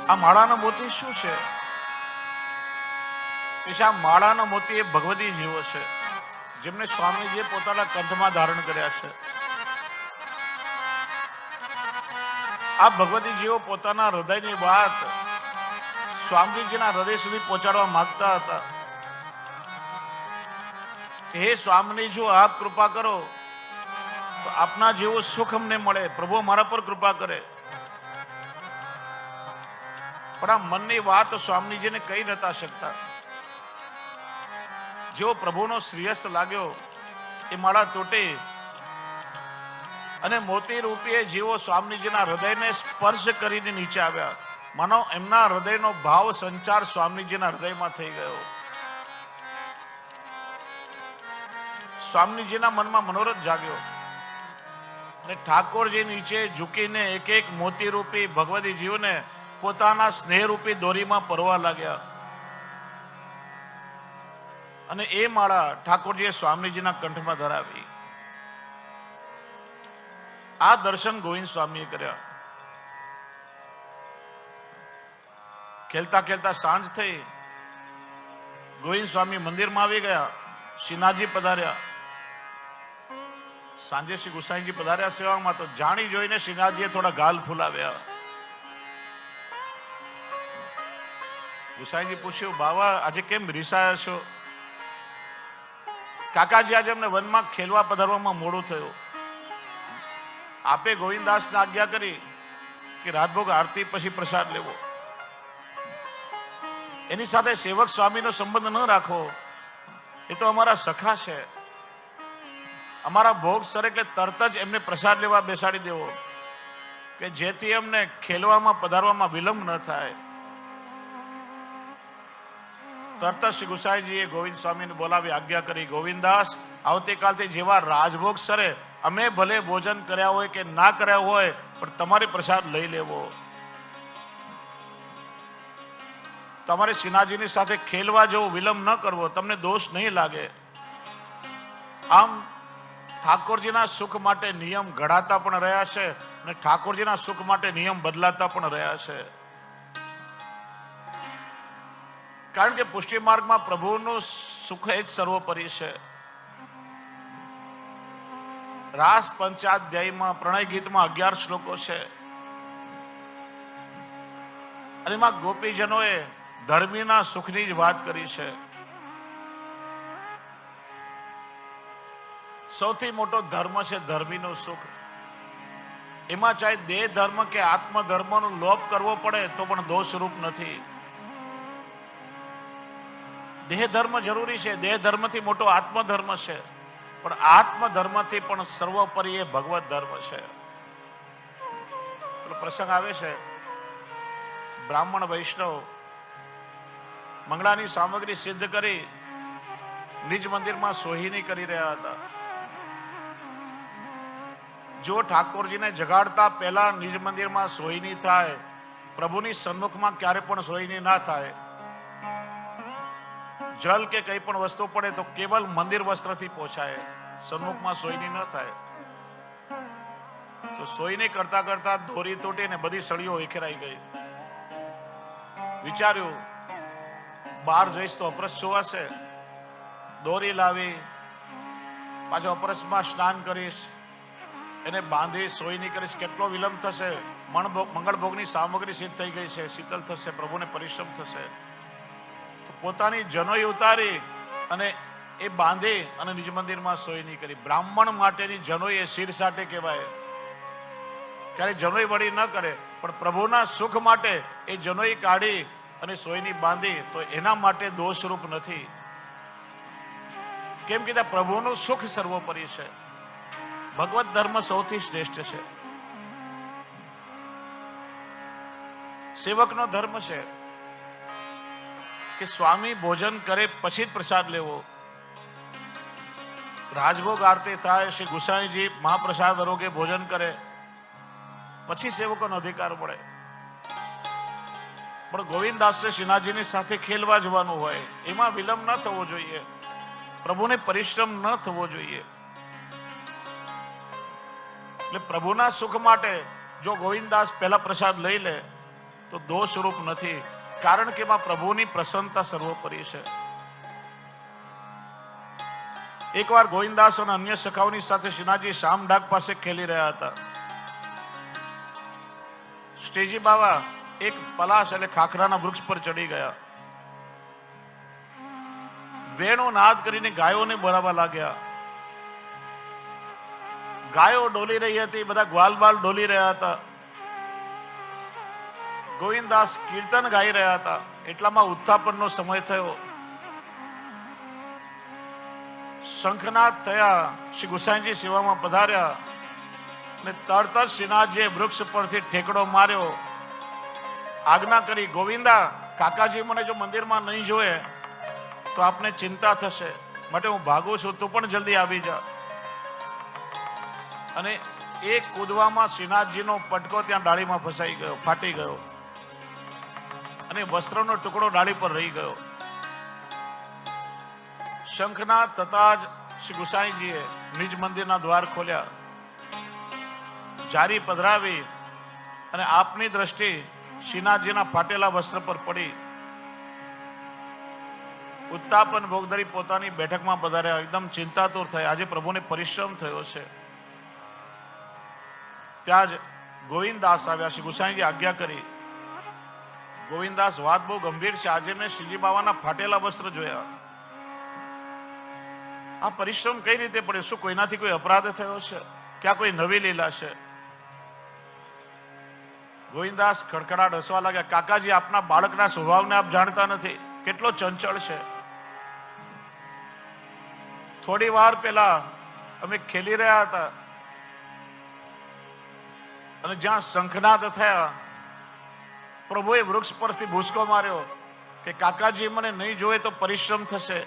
આ માળાનો મોતી શું છે? કે છે આ માળાનો મોતી એ ભગવતી જીવો છે, જેમને સ્વામીજીએ પોતાના કંઠમાં ધારણ કર્યા છે. આ ભગવતી જીવો પોતાના હૃદયની વાત સ્વામીજીના હૃદય સુધી પહોંચાડવા માંગતા હતા. હે સ્વામી, જો આપ કૃપા કરો તો આપના જેવું સુખ અમને મળે. પ્રભુ મારા પર કૃપા કરે. પણ આ મનની વાત સ્વામીજીને કહી નતા શકતા. જેવો પ્રભુનો શ્રેયસ લાગ્યો એ માળા તૂટે અને મોતી રૂપીએ જેવો સ્વામીજીના હૃદયને સ્પર્શ કરીને નીચે આવ્યા. માનો એમના હૃદયનો ભાવ સંચાર સ્વામીજીના હૃદયમાં થઈ ગયો. સ્વામીજીના મનમાં મનોરથ જાગ્યો અને ઠાકોરજી નીચે ઝૂકીને એક એક મોતી રૂપી ભગવતી જીવને પોતાના સ્નેહ રૂપી દોરીમાં પરવા લાગ્યા. અને એ માળા ઠાકોરજીએ સ્વામીજીના કંઠમાં ધરાવી. આ દર્શન ગોવિંદ સ્વામીએ કર્યા. ખેલતા ખેલતા સાંજ થઈ. ગોવિંદ સ્વામી મંદિરમાં આવી ગયા. શ્રીનાથજી પધાર્યા. સાંજે શ્રી ગુસાઈજી પધાર્યા સેવામાં, તો જાણી જોઈને શ્રીનાથજીએ થોડા ગાલ ફૂલાવ્યા. ગુસાઈજી પૂછ્યું, બાવા આજે કેમ રીસાયા છો? કાકાજી, આજે અમને વનમાં ખેલવા પધારવામાં મોડું થયું. આપે ગોવિંદદાસને આજ્ઞા કરી કે રાજભોગ આરતી પછી પ્રસાદ લેવો. એની સાથે સેવક સ્વામીનો સંબંધ ન રાખવો. એ તો અમારા સખા છે. અમારા ભોગ સર એટલે તરત જ એમને પ્રસાદ લેવા બેસાડી દેવો, કે જેથી અમને ખેલવામાં પધારવામાં વિલંબ ન થાય. તરત શ્રી ગુસાઈજીએ ગોવિંદ સ્વામીને બોલાવી આજ્ઞા કરી, ગોવિંદદાસ, આવતીકાલથી જેવા રાજભોગ સરે અમે ભલે ભોજન કર્યા હોય કે ના કર્યા હોય, પણ તમારે પ્રસાદ લઈ લેવો. તમારે શ્રીનાથજીની સાથે ખેલવા જેવો વિલંબ ન કરવો, તમને દોષ નહીં લાગે. આમ ઠાકોરજીના સુખ માટે નિયમ ઘડાતા પણ રહ્યા છે અને ઠાકોરજીના સુખ માટે નિયમ બદલાતા પણ રહ્યા છે. કારણ કે પુષ્ટિ માર્ગમાં પ્રભુનું સુખ એ જ સર્વોપરી છે. રાસ પંચાધ્યાયમાં પ્રણય ગીતમાં 11 શ્લોકો છે અને એમાં ગોપીજનોએ ધર્મીના સુખની જ વાત કરી છે. સૌથી મોટો ધર્મ છે ધર્મીનું સુખ. એમાં ચાહે દેહ ધર્મ કે આત્મ ધર્મનો લોપ કરવો પડે તો પણ દોષરૂપ નથી. દેહ ધર્મ જરૂરી છે. દેહ ધર્મથી મોટો આત્મ ધર્મ છે, પણ આત્મ ધર્મથી પણ સર્વોપરી એ ભગવત ધર્મ છે. પ્રસંગ આવે છે, બ્રાહ્મણ વૈષ્ણવ મંગળાની સામગ્રી સિદ્ધ કરી નિજ મંદિરમાં સોહિની કરી રહ્યા હતા. જો ઠાકોરજીને જગાડતા પહેલા નિજ મંદિરમાં સોહિની થાય, પ્રભુની સન્મુખમાં ક્યારે પણ સોહિની ના થાય. જલ કે કઈ પણ વસ્તુ પડે તો કેવલ મંદિર વસ્ત્રથી પહોંચાય, સન્મુખમાં સોયની ન થાય. તો સોયની કરતા કરતા દોરી તૂટી ને બધી સળીઓ વિખેરાઈ ગઈ. વિચાર્યું, બહાર જઈશ તો અપરસ જોવાશે, દોરી લાવી, પાછો અપરસમાં સ્નાન કરીશ, એને બાંધી સોયની કરીશ, કેટલો વિલંબ થશે. મંગળ ભોગની સામગ્રી સિદ્ધ થઈ ગઈ છે, શીતલ થશે, પ્રભુને પરિશ્રમ થશે. તો પોતાની જનોઈ ઉતારી અને એ બાંધી અને નિજ મંદિરમાં સોયની કરી. બ્રાહ્મણ માટેની જનોઈ એ શિર સાટે કહેવાય. ક્યારે જનોઈ વળી ન કરે, પણ પ્રભુના સુખ માટે એ જનોઈ કાઢી અને સોયની બાંધી, તો એના માટે દોષરૂપ નથી. કેમ કે ત્યાં પ્રભુનું સુખ સર્વોપરી છે. ભગવત ધર્મ સૌથી શ્રેષ્ઠ છે. સેવકનો ધર્મ છે કે સ્વામી ભોજન કરે પછી જ પ્રસાદ લેવો. રાજભોગ આરતી થાય, શ્રી ગુસાઈજી મહાપ્રસાદ આરોગ્ય ભોજન કરે પછી સેવકોનો અધિકાર મળે. પણ ગોવિંદદાસે શ્રીનાથજીની સાથે ખેલવા જવાનું હોય, એમાં વિલંબ ન થવો જોઈએ, પ્રભુને પરિશ્રમ ન થવો જોઈએ. એટલે પ્રભુના સુખ માટે જો ગોવિંદદાસ પહેલા પ્રસાદ લઈ લે તો દોષરૂપ નથી, કારણ કે એમાં પ્રભુની પ્રસન્નતા સર્વોપરી છે. એકવાર ગોવિંદદાસ અને અન્ય સખાઓની સાથે શ્રીનાથજી શામડાગ પાસે ખેલી રહ્યા હતા. શ્રીજી બાવા એક પલાશ એટલે ખાખરાના વૃક્ષ પર ચડી ગયા. વેણો નાદ કરીને ગાયોને બોલાવવા લાગ્યા. ગાયો ડોલી રહી હતી, બધા ગ્વાલ બાલ ડોલી રહ્યા હતા. ગોવિંદદાસ કીર્તન ગાઈ રહ્યા હતા. એટલામાં ઉત્થાપનનો સમય થયો. શંખનાદ થયા, શ્રી ગુસાઈજી સેવામાં પધાર્યા અને તરત જ શ્રીનાથજીએ વૃક્ષ પરથી ઠેકડો માર્યો. આજ્ઞા કરી, ગોવિંદા, કાકાજી મને જો મંદિરમાં નહીં જોવે તો આપને ચિંતા થશે, માટે હું ભાગું છું, તું પણ જલ્દી આવી જા. અને એ કૂદવામાં શ્રીનાથજીનો પટકો ત્યાં ડાળીમાં ફસાઈ ગયો, ફાટી ગયો અને વસ્ત્રનો ટુકડો ડાળી પર રહી ગયો. શંખનાદ થતા જ શ્રી ગુસાઈજીએ નિજ મંદિરના દ્વાર ખોલ્યા, જારી પધરાવી અને આપની દ્રષ્ટિ શ્રીનાથજીના ફાટેલા વસ્ત્ર પર પડી. ઉત્તાપન ભોગધરી પોતાની બેઠકમાં પધાર્યા, એકદમ ચિંતાતુર થયા. આજે પ્રભુને પરિશ્રમ થયો છે. ત્યાં જ ગોવિંદદાસ આવ્યા. શ્રી ગુસાઈજી આજ્ઞા કરી, ગોવિંદદાસ, વાત બહુ ગંભીર છે. આજે મેં શ્રીજી બાવાના ફાટેલા વસ્ત્ર જોયા. આ પરિશ્રમ કઈ રીતે પડે? શું કોઈનાથી કોઈ અપરાધ થયો છે? ક્યાં કોઈ નવી લીલા છે? ગોવિંદદાસ ખડખડાટ હસવા લાગ્યા. કાકાજી, આપના બાળકના સ્વભાવને આપ જાણતા નથી, કેટલો ચંચળ છે. થોડી વાર પહેલા અમે ખેલી રહ્યા હતા અને જ્યાં શંખનાદ થયા, પ્રભુએ વૃક્ષ પરથી ભૂસકો માર્યો કે કાકાજી મને નહીં જોવે તો પરિશ્રમ થશે,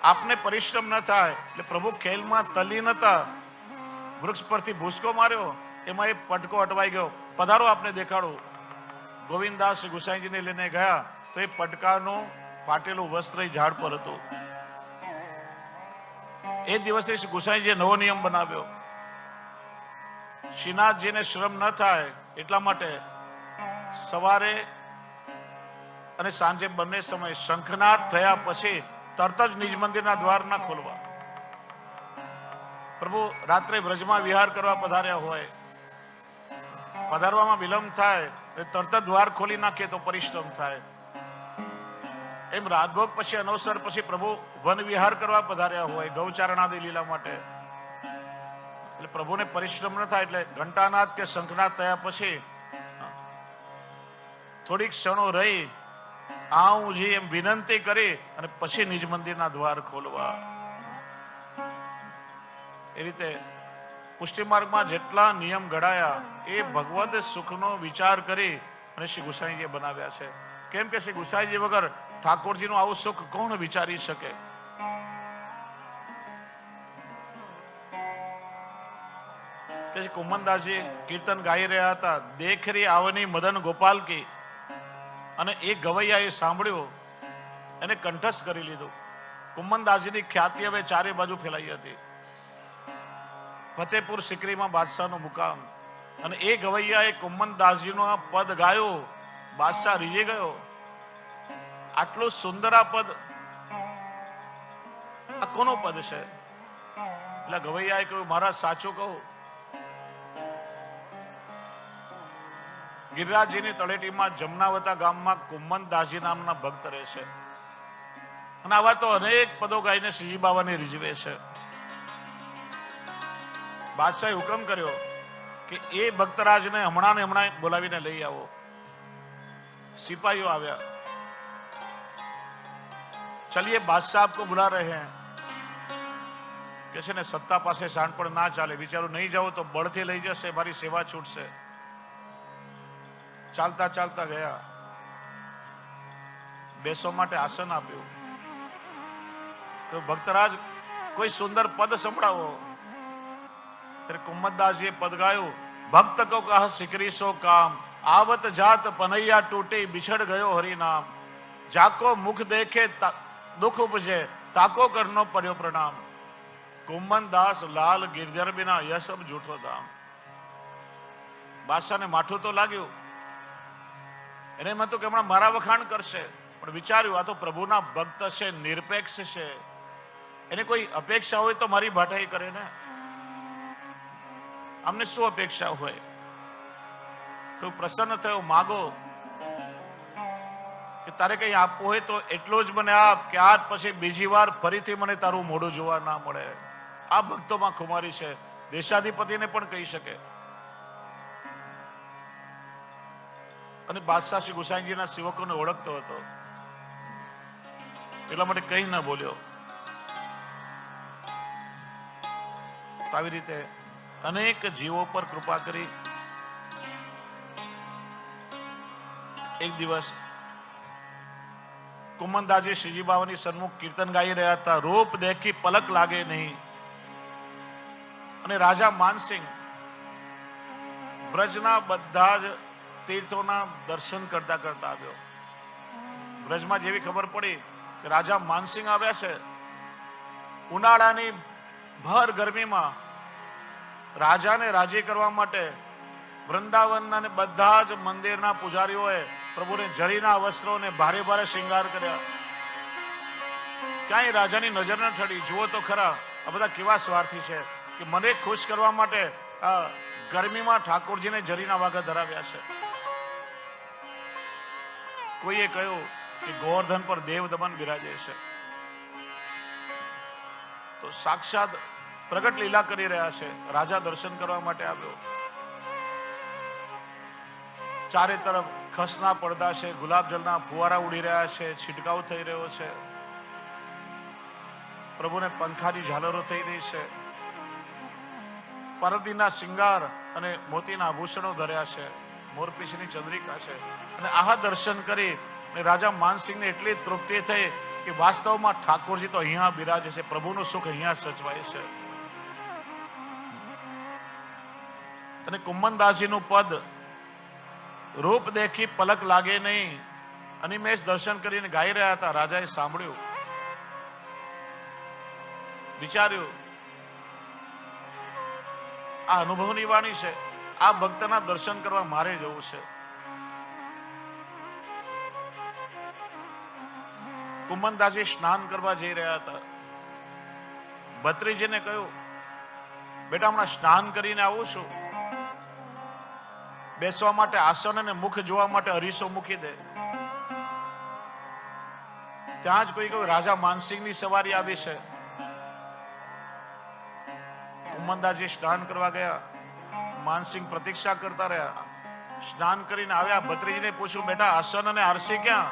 આપને પરિશ્રમ ન થાય. એટલે પ્રભુ ખેલમાં તલ્લીન હતા. વૃક્ષ પરથી ભૂસકો માર્યો, એમાં એ પટકો અટવાઈ ગયો. પધારો, આપને દેખાડું. ગોવિંદદાસ ગુસાઈજીને લઈને ગયા તો એ પટકાનું ફાટેલું વસ્ત્ર ઝાડ પર હતું. એ દિવસથી ગુસાઈજીએ નવો નિયમ બનાવ્યો. શ્રીનાથજીને શ્રમ ન થાય એટલા માટે સવારે અને સાંજે બંને સમય શંખનાદ થયા પછી તરત જ નિજ મંદિરના દ્વાર ના ખોલવા. પ્રભુ રાત્રે વ્રજમાં વિહાર કરવા પધાર્યા હોય, પધારવામાં વિલંબ થાય તરત જ દ્વાર ખોલી નાખીએ તો પરિશ્રમ થાય. એમ રાજભોગ પછી અનવસર પછી પ્રભુ વન વિહાર કરવા પધાર્યા હોય ગૌચારણાદી લીલા માટે, એટલે પ્રભુને પરિશ્રમ ન થાય. એટલે ઘંટાનાદ કે શંખનાદ થયા પછી થોડીક ક્ષણો રહી આઉજી એમ વિનંતી કરી અને પછી નિજ મંદિરના દ્વાર ખોલવા. એ રીતે પુષ્ટિ માર્ગમાં જેટલા નિયમ ઘડાયા એ ભગવદ સુખનો વિચાર કરી અને શ્રી ગુસાઈજીએ બનાવ્યા છે. કેમ કે શ્રી ગુસાઈજી વગર ઠાકોરજીનું આવું સુખ કોણ વિચારી શકે? કે કુમનદાસજી કીર્તન ગાઈ રહ્યા હતા, દેખરી આવની મદન ગોપાલ કી, અને એ ગવૈયાએ સાંભળ્યું, એને કંઠસ્થ કરી લીધું. કુમનદાસજીની ખ્યાતિ હવે ચારે બાજુ ફેલાઈ હતી. ફતેપુર સિકરીમાં બાદશાહનો મુકામ, અને એ ગવૈયાએ કુમનદાસજીનું આ પદ ગાયું. બાદશાહ રીઝી ગયો. આટલું સુંદર આ પદ, આ કોનું પદ છે? એટલે ગવૈયાએ કહ્યું, મહારાજ સાચું કહું, ગિરિરાજજીની તળેટીમાં જમનાવતા ગામમાં કુમ્મનદાસજી નામના ભક્ત રહે છે. અને આવા તો અનેક પદો ગાઈને શ્રીજી બાવાને રીઝવે છે. બાદશાહે હુકમ કર્યો કે એ ભક્તરાજને હમણાં ને હમણાં બોલાવીને લઈ આવો. સિપાહીઓ આવ્યા. ચલિए बादशाह आपको बुला रहे हैं. કે છે ને સત્તા પાસે શાણપણ ના ચાલે, બિચારું નહીં જાવ તો બળથી લઈ જશે, મારી સેવા છૂટશે. ચાલતા ચાલતા ગયા, બેસવા માટે આસન આપ્યું. તો ભક્તરાજ કોઈ સુંદર પદ સંભળાવો. ત્યારે કુમ્મનદાસજીએ પદ ગાયું, ભક્ત કો કહ સિકરી સો કામ, आवत जात पनैया टूटी बिछड़ गयो हरि नाम, जाको मुख देखे दुख उपजे, ताको करनो पर्यो प्रणाम, कुम्मनदास लाल गिरधर बिना यह सब झूठो दाम. બાદશાહ ને માઠું તો લાગ્યું. એને એમ હતું કે હમણાં મારા વખાણ કરશે, પણ વિચાર્યું આ તો પ્રભુના ભક્ત છે, નિરપેક્ષ છે, એને કોઈ અપેક્ષા હોય તો મારી ભાટાઈ કરે ને. અમને શું અપેક્ષા હોય? તો પ્રસન્ન થયો, માગો કે તારે કઈ આપવું હોય તો એટલો જ મને આપ કે આજ પછી બીજી વાર ફરીથી મને તારું મોઢું જોવા ના મળે. આ ભક્તોમાં ખુમારી છે. દેશાધિપતિને પણ કહી શકે. અને બાદશાહ શ્રી ગુસાઈજીના સેવકોને ઓળખતો હતો, એટલા માટે કઈ ના બોલ્યો. આવી રીતે અનેક જીવો પર કૃપા કરી. એક દિવસ કુમ્મનદાસજી શ્રીજી બાવાની સન્મુખ કીર્તન ગાઈ રહ્યા હતા. રૂપ દેખી પલક લાગે નહીં. અને રાજા માનસિંહ બ્રજના બધા જ તીર્થોના દર્શન કરતા કરતા આવ્યો. બ્રજમાં જેવી ખબર પડી કે રાજા માનસિંહ આવ્યા છે, ઉનાળાની ભર ગરમીમાં રાજાને રાજી કરવા માટે વૃંદાવનના ને બધા જ મંદિરના પૂજારીઓએ પ્રભુને જરીના વસ્ત્રોને ભારે ભારે શૃંગાર કર્યા. ક્યાંય રાજાની નજર ન ઠડી. જુઓ તો ખરા આ બધા કેવા સ્વાર્થી છે કે મને ખુશ કરવા માટે આ ગરમીમાં ઠાકોરજીને જરીના વાઘા ધરાવ્યા છે. કોઈએ કહ્યું કે ગોવર્ધન પર દેવ દમન બિરાજે છે, તો સાક્ષાત પ્રગટ લીલા કરી રહ્યા છે. રાજા દર્શન કરવા માટે આવ્યો. ચારે તરફ ખસના પડદા છે, ગુલાબ જળના ફુવારા ઉડી રહ્યા છે, છિટકાવ થઈ રહ્યો છે, પ્રભુને પંખાની ઝાલરો થઈ રહી છે, પરદીના શિંગાર અને મોતીના આભૂષણો ધર્યા છે, મોરપીંછની ચંદ્રિકા છે. અને આહા દર્શન કરી રાજા માનસિંહને એટલી તૃપ્તિ થઈ કે વાસ્તવમાં ઠાકોરજી તો અહીંયા બિરાજે છે, પ્રભુનું સુખ અહીંયા સચવાય છે. અને કુમ્મનદાસજીનું પદ રૂપ દેખી પલક લાગે નહીં, અનિમેષ દર્શન કરીને ગાઈ રહ્યા હતા. રાજાએ સાંભળ્યું, વિચાર્યું આ અનુભવની વાણી છે, આ ભક્તના દર્શન કરવા મારે જવું છે. કુમ્મનદાસજી સ્નાન કરવા જઈ રહ્યા હતા. ભત્રીજીને કહ્યું, બેટા હમણાં સ્નાન કરીને આવું છું, બેસવા માટે આસન અને મુખ જોવા માટે અરીસો મૂકી દે. ત્યાં જ કોઈ કહ્યું, રાજા માનસિંહની સવારી આવી છે. કુમ્મનદાસજી સ્નાન કરવા ગયા. માનસિંહ પ્રતીક્ષા કરતા રહ્યા. સ્નાન કરીને આવ્યા. ભત્રીજીને પૂછ્યું, બેટા આસન અને આરસી ક્યાં?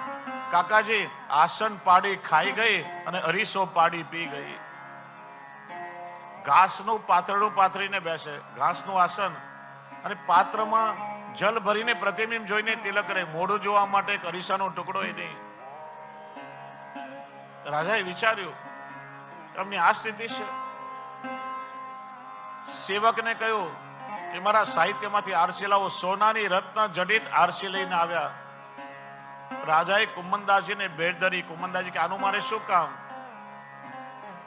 કાકાજી, આસન પાડી ખાઈ ગઈ અને અરીસો પાડી પી ગઈ. ઘાસનું પાતળું પાથરીને બેસે, ઘાસનું આસન, અને પાત્રમાં જલ ભરીને પ્રતિબિંબ જોઈને તિલક કરે, મોઢું જોવા માટે એક અરીસાનો ટુકડો નહીં. રાજાએ વિચાર્યું એમની આ સ્થિતિ છે. સેવકને કહ્યું કે મારા સાહિત્યમાંથી આરસી લાવો. સોનાની રત્ન જડિત આરસી લઈને આવ્યા. રાજાએ કુમ્મનદાસજીને ભેટ ધરી. કુમ્મનદાસજી કે આનું મારે શું કામ?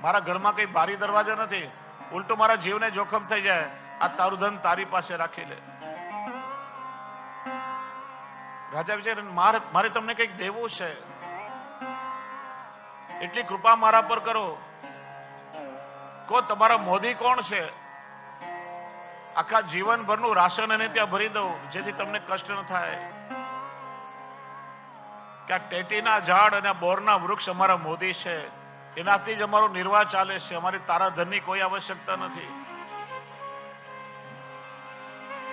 મારા ઘરમાં કઈ બારી દરવાજા નથી, ઉલટું મારા જીવને જોખમ થઈ જાય. આ તારું ધન તારી પાસે રાખી લે. રાજા વિચારે મારે તમને કંઈક દેવું છે, એટલી કૃપા મારા પર કરો. કો તમારા મોદી કોણ છે? આખા જીવનભરનું રાશન એને ત્યાં ભરી દઉં, જેથી તમને કષ્ટ ન થાય. કે આ ટેટીના ઝાડ અને બોરના વૃક્ષ અમારા મોદી છે, એનાથી જ અમારો નિર્વાહ ચાલે છે. અમારી તારા ધનની કોઈ આવશ્યકતા નથી.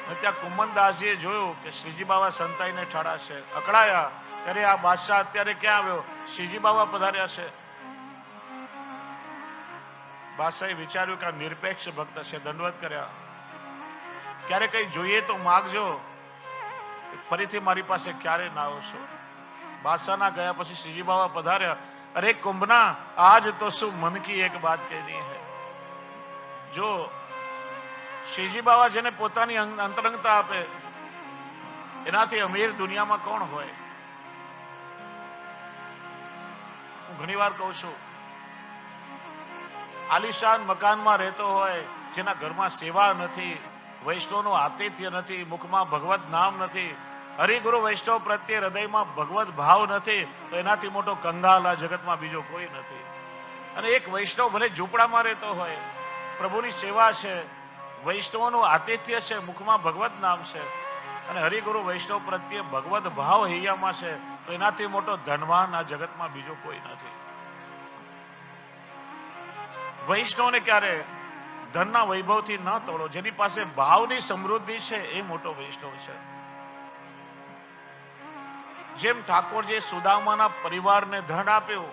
અને ત્યાં કુંમનદાસજીએ જોયું કે શ્રીજી બાબા સંતાઈને ઠાડા છે, અકળાયા. ત્યારે આ બાદશાહ અત્યારે ક્યાં આવ્યો? શ્રીજી બાબા પધાર્યા છે. બાદશાહે વિચાર્યું કે આ નિરપેક્ષ ભક્ત છે, દંડવત કર્યા. ક્યારે કઈ જોઈએ તો માગજો, ફરીથી મારી પાસે ક્યારે ના આવશો. બાદશાહના ગયા પછી શ્રીજી બાબા પધાર્યા. અરે કુંભના, આજ તો શું મન કી એક બાત કહેની હૈ. જો શ્રીજી બાબા જેને પોતાની અંતરંગતા આપે, એનાથી અમીર દુનિયામાં કોણ હોય? હું ઘણી વાર કહું છું, આલિશાન મકાનમાં રહેતો હોય, જેના ઘરમાં સેવા નથી, વૈષ્ણવનું આતિથ્ય નથી, મુખમાં ભગવત નામ નથી, હરિગુરુ વૈષ્ણવ પ્રત્યે હૃદયમાં ભગવત ભાવ નથી, તો એનાથી મોટો કંગાલ આ જગતમાં બીજો કોઈ નથી. અને એક વૈષ્ણવ ભલે ઝૂંપડામાં રહેતો હોય, પ્રભુની સેવા છે, વૈષ્ણવનું આતિથ્ય છે, મુખમાં ભગવત નામ છે, અને હરિગુરુ વૈષ્ણવ પ્રત્યે ભગવત ભાવ હૈયામાં છે, તો એનાથી મોટો ધનવાન આ જગતમાં બીજો કોઈ નથી. વૈષ્ણવને ક્યારે ધનના વૈભવથી ન તોડો. જેની પાસે ભાવની સમૃદ્ધિ છે એ મોટો વૈષ્ણવ છે. જેમ ઠાકોરજીએ સુદામાના પરિવારને ધન આપ્યું,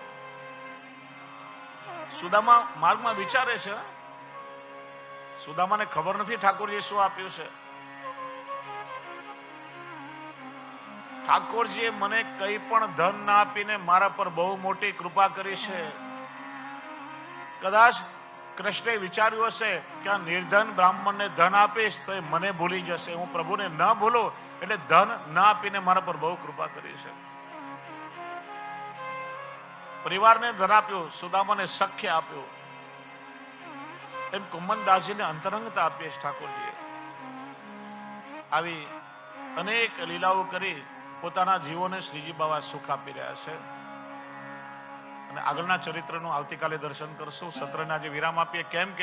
સુદામા માર્ગમાં વિચારે છે, સુદામાને ખબર નથી ઠાકોરજીએ શું આપ્યું છે. ઠાકોરજીએ મને કંઈ પણ ધન ના આપીને મારા પર બહુ મોટી કૃપા કરી છે. કદાચ કૃષ્ણે વિચાર્યું હશે કે આ નિર્ધન બ્રાહ્મણને ધન આપીશ તો એ મને ભૂલી જશે, હું પ્રભુને ન ભૂલું, એટલે ધન ના આપીને મારા પર બહુ કૃપા કરી છે. પરિવારને ધન આપ્યું, સુદામાને સખ્ય આપ્યું, એમ કુંમનદાસજીને અંતરંગતા આપીએ ઠાકોરજીએ. આવી અનેક લીલાઓ કરી પોતાના જીવોને શ્રીજી બાબા સુખ આપી રહ્યા છે. અને આગળના ચરિત્રનું આવતીકાલે દર્શન કરશું. સત્રને આજે વિરામ આપીએ. કેમ કે